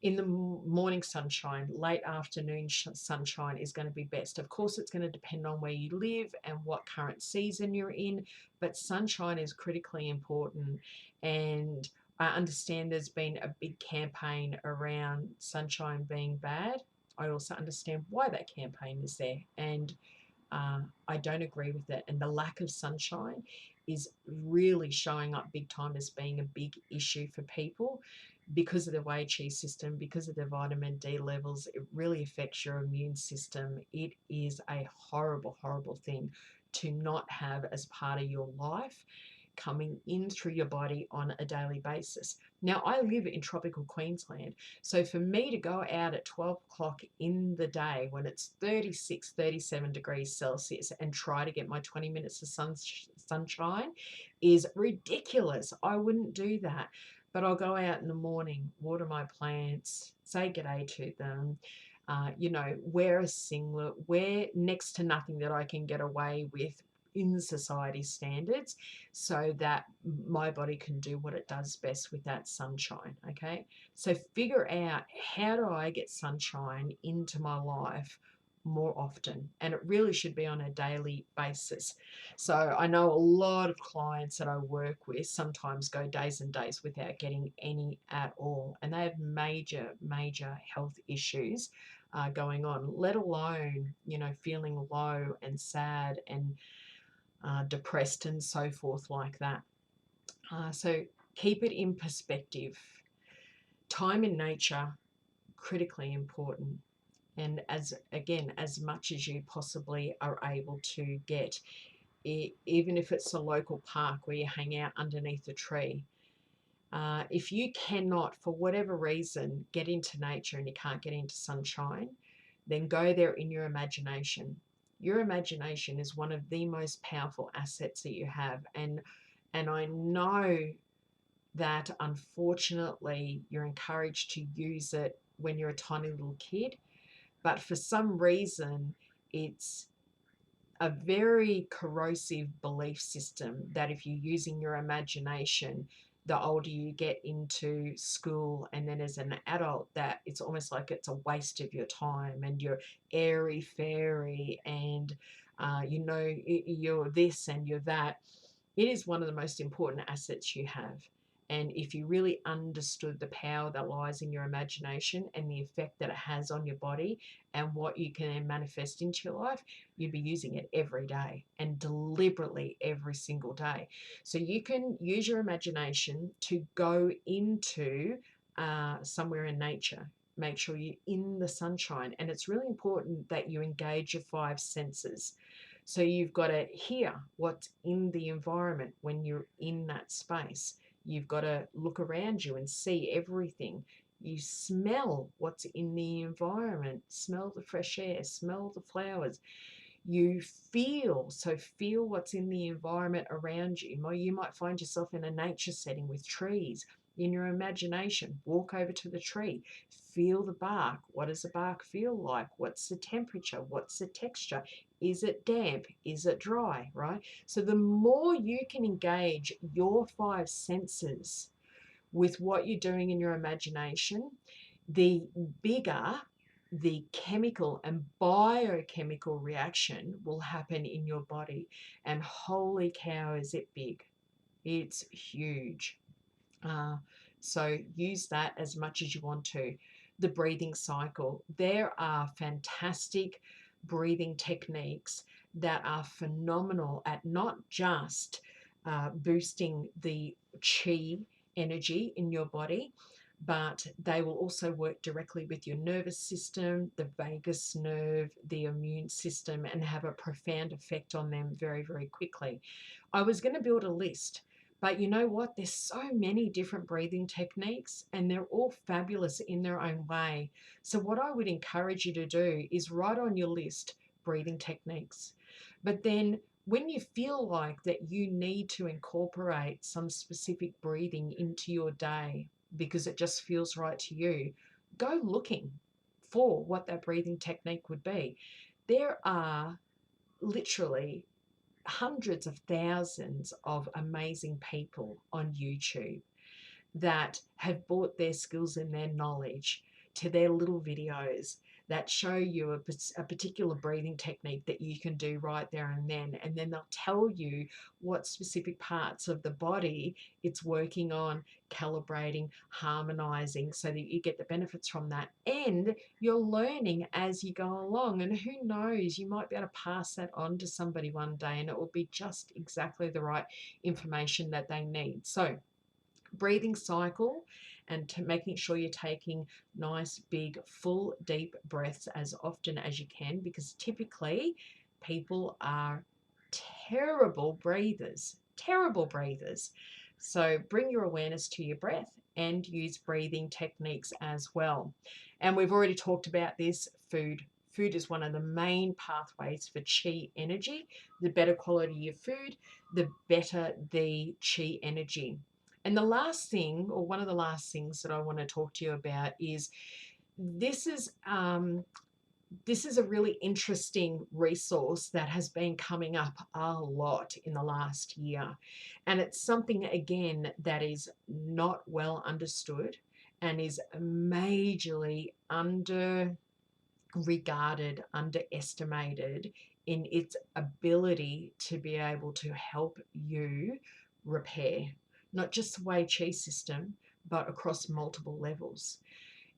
In the morning sunshine, late afternoon sunshine is going to be best. Of course, it's going to depend on where you live and what current season you're in, but sunshine is critically important. And I understand there's been a big campaign around sunshine being bad. I also understand why that campaign is there, and I don't agree with it. And the lack of sunshine is really showing up big time as being a big issue for people because of the Weichi system, because of the vitamin D levels. It really affects your immune system. It is a horrible, horrible thing to not have as part of your life coming in through your body on a daily basis. Now, I live in tropical Queensland, so for me to go out at 12 o'clock in the day when it's 36, 37 degrees Celsius and try to get my 20 minutes of sunshine is ridiculous. I wouldn't do that. But I'll go out in the morning, water my plants, say g'day to them, wear a singlet, wear next to nothing that I can get away with in society standards, so that my body can do what it does best with that sunshine. Okay, so figure out, how do I get sunshine into my life more often? And it really should be on a daily basis. So I know a lot of clients that I work with sometimes go days and days without getting any at all, and they have major health issues going on, let alone feeling low and sad and depressed and so forth like that. So keep it in perspective. Time in nature, critically important. And as much as you possibly are able to get, even if it's a local park where you hang out underneath a tree. If you cannot, for whatever reason, get into nature and you can't get into sunshine, then go there in your imagination. Your imagination is one of the most powerful assets that you have. And I know that unfortunately you're encouraged to use it when you're a tiny little kid, but for some reason it's a very corrosive belief system that if you're using your imagination, the older you get into school and then as an adult, that it's almost like it's a waste of your time and you're airy fairy and you're this and you're that. It is one of the most important assets you have. And if you really understood the power that lies in your imagination and the effect that it has on your body and what you can manifest into your life, you'd be using it every day and deliberately every single day. So you can use your imagination to go into somewhere in nature. Make sure you're in the sunshine. And it's really important that you engage your five senses. So you've got to hear what's in the environment when you're in that space. You've got to look around you and see everything. You smell what's in the environment, smell the fresh air, smell the flowers. You feel, so feel what's in the environment around you. You might find yourself in a nature setting with trees. In your imagination, walk over to the tree, feel the bark. What does the bark feel like? What's the temperature? What's the texture? Is it damp? Is it dry? Right? So the more you can engage your five senses with what you're doing in your imagination, the bigger the chemical and biochemical reaction will happen in your body. And holy cow, is it big! It's huge. So use that as much as you want to. The breathing cycle. There are fantastic breathing techniques that are phenomenal at not just boosting the chi energy in your body, but they will also work directly with your nervous system, the vagus nerve, the immune system, and have a profound effect on them very, very quickly. I was going to build a list, but you know what? There's so many different breathing techniques and they're all fabulous in their own way. So what I would encourage you to do is write on your list breathing techniques. But then when you feel like that you need to incorporate some specific breathing into your day because it just feels right to you, go looking for what that breathing technique would be. There are literally hundreds of thousands of amazing people on YouTube that have brought their skills and their knowledge to their little videos that show you a particular breathing technique that you can do right there and then they'll tell you what specific parts of the body it's working on, calibrating, harmonizing, so that you get the benefits from that, and you're learning as you go along. And who knows, you might be able to pass that on to somebody one day and it will be just exactly the right information that they need. So breathing cycle and making sure you're taking nice, big, full, deep breaths as often as you can, because typically people are terrible breathers, terrible breathers. So bring your awareness to your breath and use breathing techniques as well. And we've already talked about this, food. Food is one of the main pathways for chi energy. The better quality your food, the better the chi energy. And the last thing, or one of the last things that I want to talk to you about is this is a really interesting resource that has been coming up a lot in the last year. And it's something, again, that is not well understood and is majorly underestimated in its ability to be able to help you repair, not just the Wei Qi system, but across multiple levels.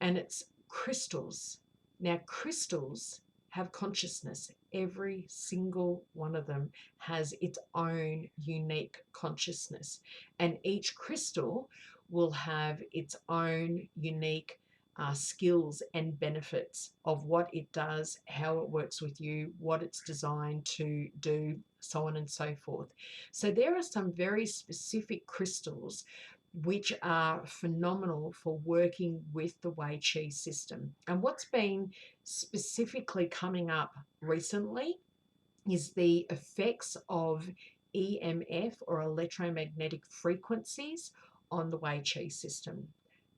And it's crystals. Now, crystals have consciousness. Every single one of them has its own unique consciousness, and each crystal will have its own unique skills and benefits of what it does, how it works with you, what it's designed to do, so on and so forth. So there are some very specific crystals which are phenomenal for working with the Wei Qi system. And what's been specifically coming up recently is the effects of EMF, or electromagnetic frequencies, on the Wei Qi system.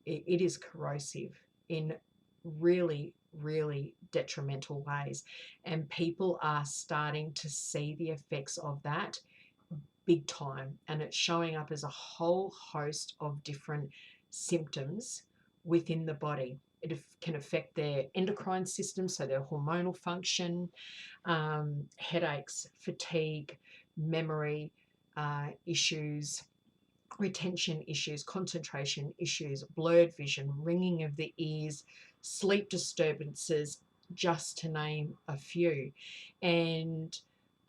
It is corrosive in really, really detrimental ways. And people are starting to see the effects of that big time. And it's showing up as a whole host of different symptoms within the body. It can affect their endocrine system, so their hormonal function, headaches, fatigue, memory issues, retention issues, concentration issues, blurred vision, ringing of the ears, sleep disturbances, just to name a few. And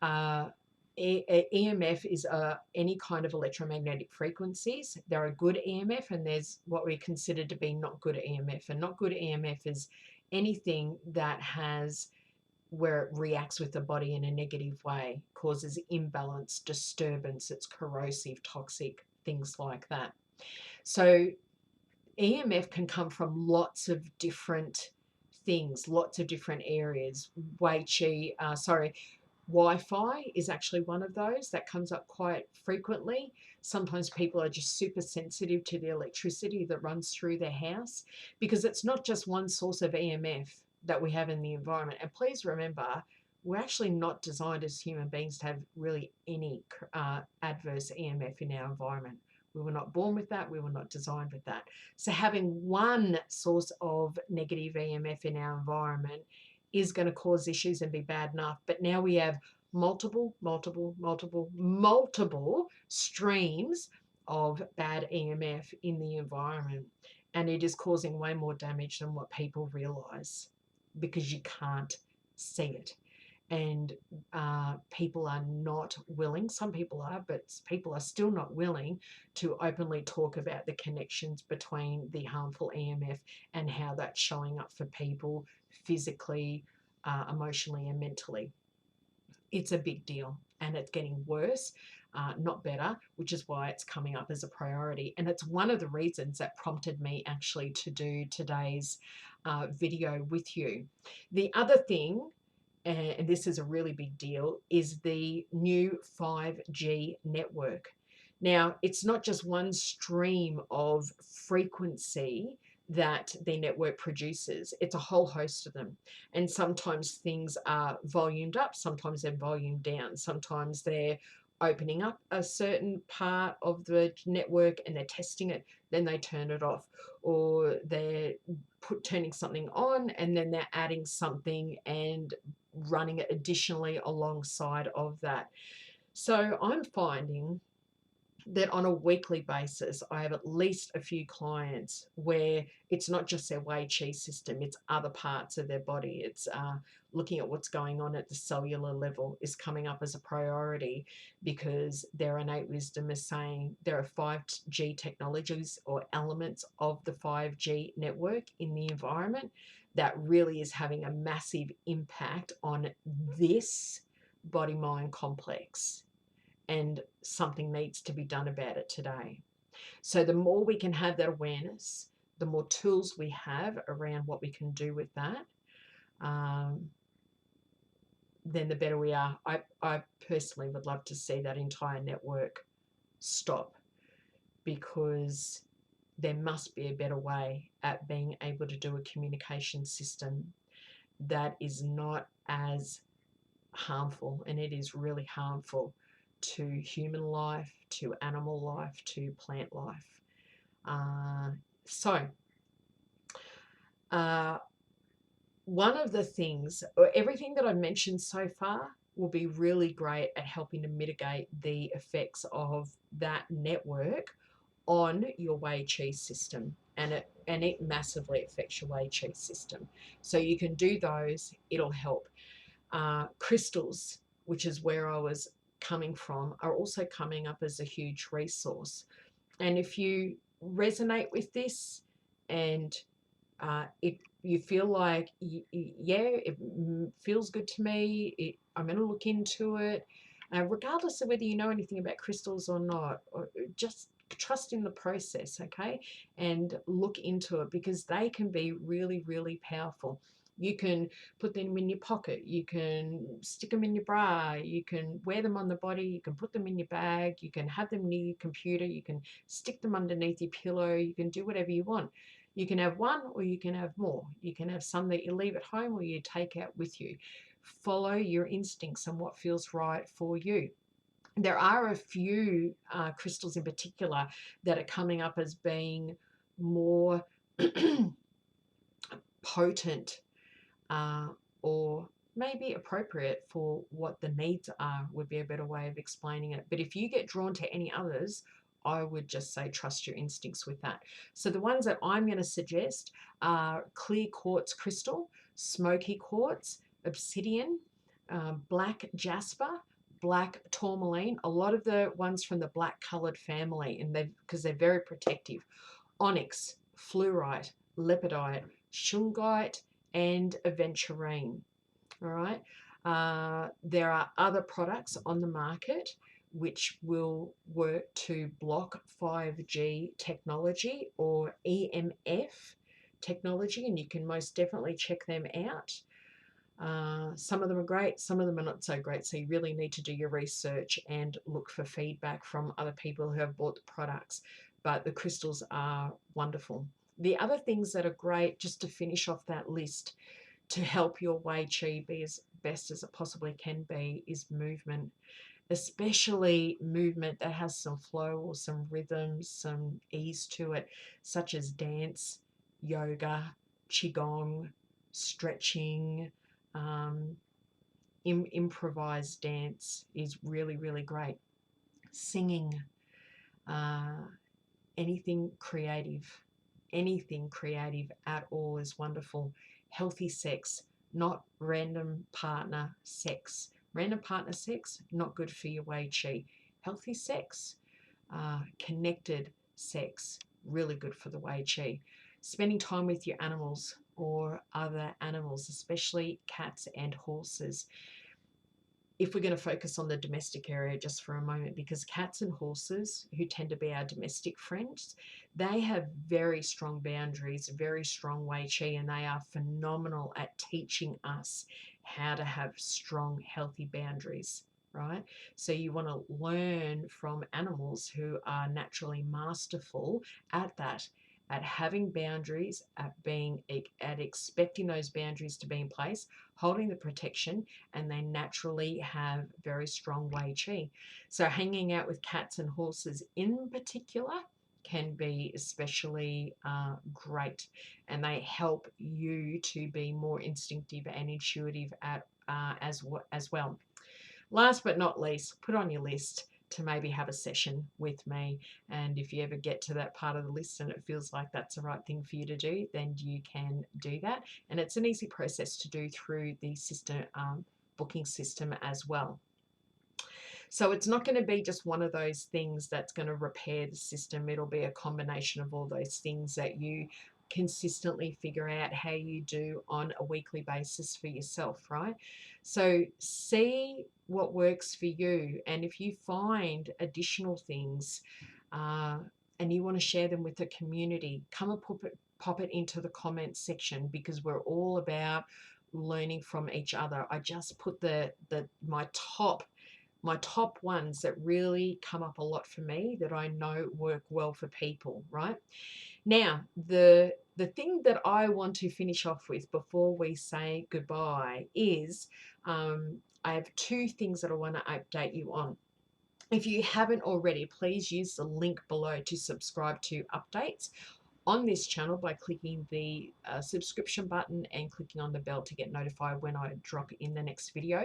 EMF is any kind of electromagnetic frequencies. There are good EMF, and there's what we consider to be not good EMF. And not good EMF is anything that has where it reacts with the body in a negative way, causes imbalance, disturbance, it's corrosive, toxic, things like that. So EMF can come from lots of different things, lots of different areas. Weichi, Wi-Fi is actually one of those that comes up quite frequently. Sometimes people are just super sensitive to the electricity that runs through their house, because it's not just one source of EMF that we have in the environment. And please remember, we're actually not designed as human beings to have really any adverse EMF in our environment. We were not born with that. We were not designed with that. So having one source of negative EMF in our environment is going to cause issues and be bad enough. But now we have multiple streams of bad EMF in the environment. And it is causing way more damage than what people realize, because you can't see it. And people are not willing, some people are, but people are still not willing to openly talk about the connections between the harmful EMF and how that's showing up for people physically, emotionally, and mentally. It's a big deal, and it's getting worse, not better, which is why it's coming up as a priority. And it's one of the reasons that prompted me actually to do today's video with you. The other thing, and this is a really big deal, is the new 5G network. Now, it's not just one stream of frequency that the network produces, it's a whole host of them. And sometimes things are volumed up, sometimes they're volumed down, sometimes they're opening up a certain part of the network and they're testing it, then they turn it off, or they're turning something on and then they're adding something and running it additionally alongside of that. So I'm finding that on a weekly basis, I have at least a few clients where it's not just their Wei Qi system, it's other parts of their body. It's looking at what's going on at the cellular level is coming up as a priority, because their innate wisdom is saying there are 5G technologies or elements of the 5G network in the environment that really is having a massive impact on this body-mind complex. And something needs to be done about it today. So the more we can have that awareness, the more tools we have around what we can do with that, then the better we are. I personally would love to see that entire network stop, because there must be a better way at being able to do a communication system that is not as harmful, and it is really harmful to human life, to animal life, to plant life. One of the things, or everything that I've mentioned so far, will be really great at helping to mitigate the effects of that network on your Wei Qi system and it massively affects your Wei Qi system. So you can do those, it'll help. Crystals, which is where I was coming from, are also coming up as a huge resource. And if you resonate with this and if you feel like, yeah, it feels good to me, I'm going to look into it, regardless of whether you know anything about crystals or not, or just trust in the process, okay? And look into it, because they can be really, really powerful. You can put them in your pocket, you can stick them in your bra, you can wear them on the body, you can put them in your bag, you can have them near your computer, you can stick them underneath your pillow, you can do whatever you want. You can have one or you can have more. You can have some that you leave at home or you take out with you. Follow your instincts and what feels right for you. There are a few crystals in particular that are coming up as being more potent or maybe appropriate for what the needs are, would be a better way of explaining it. But if you get drawn to any others, I would just say trust your instincts with that. So the ones that I'm going to suggest are clear quartz crystal, smoky quartz, obsidian, black jasper, black tourmaline, a lot of the ones from the black colored family, and because they're very protective, onyx, fluorite, lepidite, shungite, and aventurine. All right. There are other products on the market which will work to block 5G technology or EMF technology, and you can most definitely check them out. Some of them are great, some of them are not so great. So you really need to do your research and look for feedback from other people who have bought the products. But the crystals are wonderful. The other things that are great, just to finish off that list, to help your Wei Qi be as best as it possibly can be, is movement, especially movement that has some flow or some rhythm, some ease to it, such as dance, yoga, qigong, stretching, improvised dance is really, really great. Singing, uh, anything creative, anything creative at all is wonderful. Healthy sex, not random partner sex. Random partner sex, not good for your Wei Qi. Healthy sex, connected sex, really good for the Wei Qi. Spending time with your animals or other animals, especially cats and horses. If we're going to focus on the domestic area just for a moment, because cats and horses, who tend to be our domestic friends, they have very strong boundaries, very strong Wei Qi, and they are phenomenal at teaching us how to have strong, healthy boundaries, right? So you want to learn from animals who are naturally masterful at that, at having boundaries, at expecting those boundaries to be in place, holding the protection, and they naturally have very strong Wei Qi. So hanging out with cats and horses in particular can be especially great, and they help you to be more instinctive and intuitive as well. Last but not least, put on your list to maybe have a session with me. And if you ever get to that part of the list and it feels like that's the right thing for you to do, then you can do that. And it's an easy process to do through the system booking system as well. So it's not going to be just one of those things that's going to repair the system. It'll be a combination of all those things that you consistently figure out how you do on a weekly basis for yourself, right? So see what works for you. And if you find additional things and you want to share them with the community, come and pop it into the comments section, because we're all about learning from each other. I just put my top ones that really come up a lot for me that I know work well for people, right? Now, the thing that I want to finish off with before we say goodbye is I have two things that I want to update you on. If you haven't already, please use the link below to subscribe to updates on this channel by clicking the subscription button and clicking on the bell to get notified when I drop in the next video.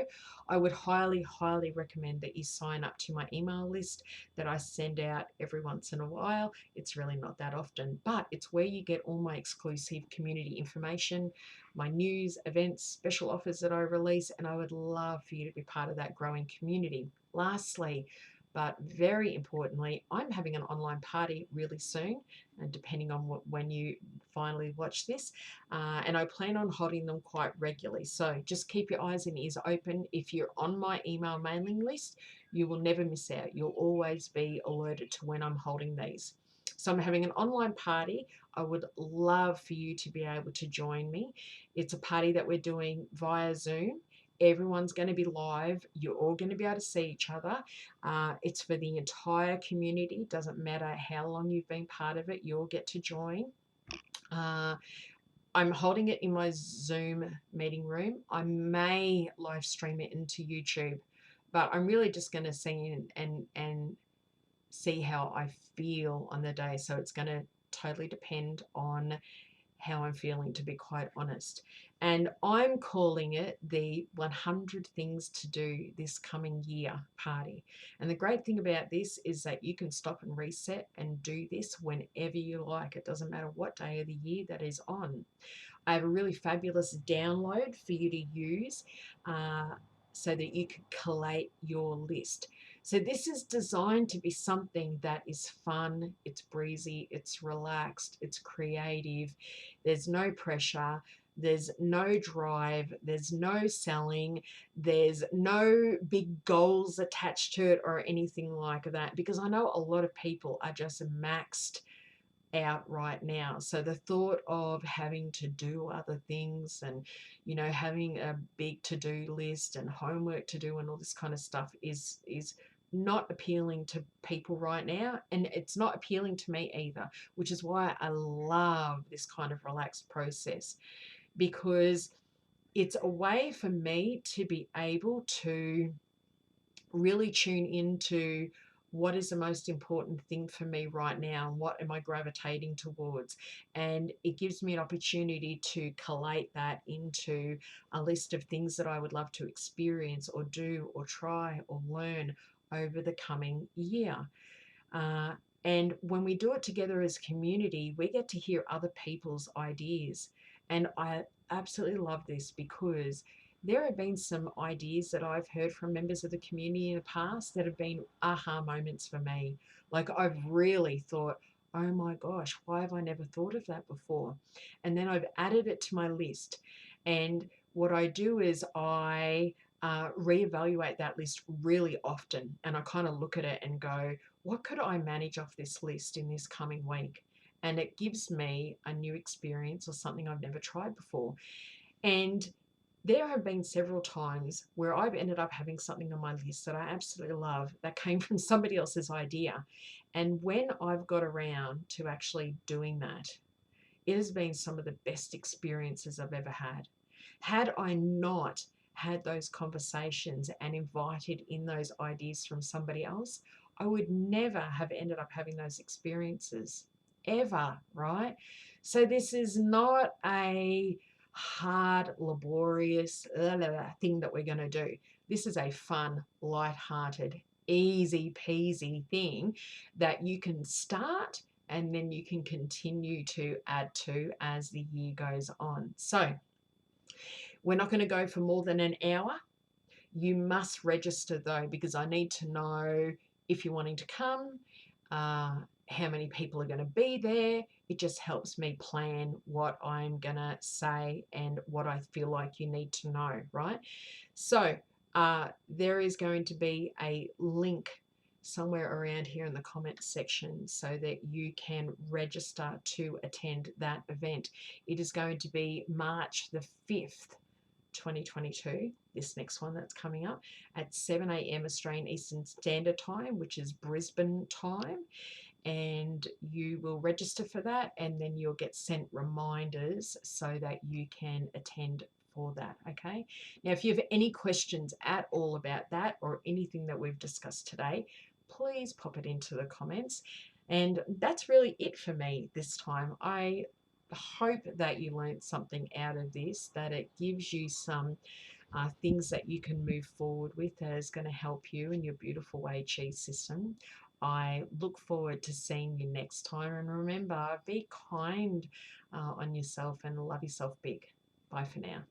I would highly, highly recommend that you sign up to my email list that I send out every once in a while. It's really not that often, but it's where you get all my exclusive community information, my news, events, special offers that I release, and I would love for you to be part of that growing community. Lastly, but very importantly, I'm having an online party really soon, and depending on when you finally watch this, and I plan on holding them quite regularly. So just keep your eyes and ears open. If you're on my email mailing list, you will never miss out. You'll always be alerted to when I'm holding these. So I'm having an online party. I would love for you to be able to join me. It's a party that we're doing via Zoom. Everyone's going to be live. You're all going to be able to see each other. It's for the entire community. Doesn't matter how long you've been part of it, you'll get to join. I'm holding it in my Zoom meeting room. I may live stream it into YouTube, but I'm really just going to see and see how I feel on the day. So it's going to totally depend on how I'm feeling, to be quite honest. And I'm calling it the 100 Things to Do This Coming Year party. And the great thing about this is that you can stop and reset and do this whenever you like. It doesn't matter what day of the year that is on. I have a really fabulous download for you to use so that you can collate your list. So this is designed to be something that is fun, it's breezy, it's relaxed, it's creative, there's no pressure, there's no drive, there's no selling, there's no big goals attached to it or anything like that, because I know a lot of people are just maxed out right now. So the thought of having to do other things and, you know, having a big to-do list and homework to do and all this kind of stuff is not appealing to people right now, and it's not appealing to me either, which is why I love this kind of relaxed process, because it's a way for me to be able to really tune into what is the most important thing for me right now and what am I gravitating towards. And it gives me an opportunity to collate that into a list of things that I would love to experience or do or try or learn over the coming year. And when we do it together as a community, we get to hear other people's ideas. And I absolutely love this, because there have been some ideas that I've heard from members of the community in the past that have been aha moments for me. Like, I've really thought, oh my gosh, why have I never thought of that before? And then I've added it to my list. And what I do is I reevaluate that list really often. And I kind of look at it and go, what could I manage off this list in this coming week? And it gives me a new experience or something I've never tried before. And there have been several times where I've ended up having something on my list that I absolutely love that came from somebody else's idea. And when I've got around to actually doing that, it has been some of the best experiences I've ever had. Had I not had those conversations and invited in those ideas from somebody else, I would never have ended up having those experiences ever, right? So this is not a hard, laborious thing that we're going to do. This is a fun, light-hearted, easy peasy thing that you can start and then you can continue to add to as the year goes on. So we're not going to go for more than an hour. You must register though, because I need to know if you're wanting to come, how many people are going to be there. It just helps me plan what I'm going to say and what I feel like you need to know, right? So there is going to be a link somewhere around here in the comments section so that you can register to attend that event. It is going to be March the 5th, 2022, this next one that's coming up, at 7 a.m. Australian Eastern Standard Time, which is Brisbane time. And you will register for that, and then you'll get sent reminders so that you can attend for that. Okay. Now, if you have any questions at all about that or anything that we've discussed today, please pop it into the comments. And that's really it for me this time. I hope that you learned something out of this, that it gives you some things that you can move forward with that is going to help you in your beautiful Wei Qi system. I look forward to seeing you next time. And remember, be kind on yourself and love yourself big. Bye for now.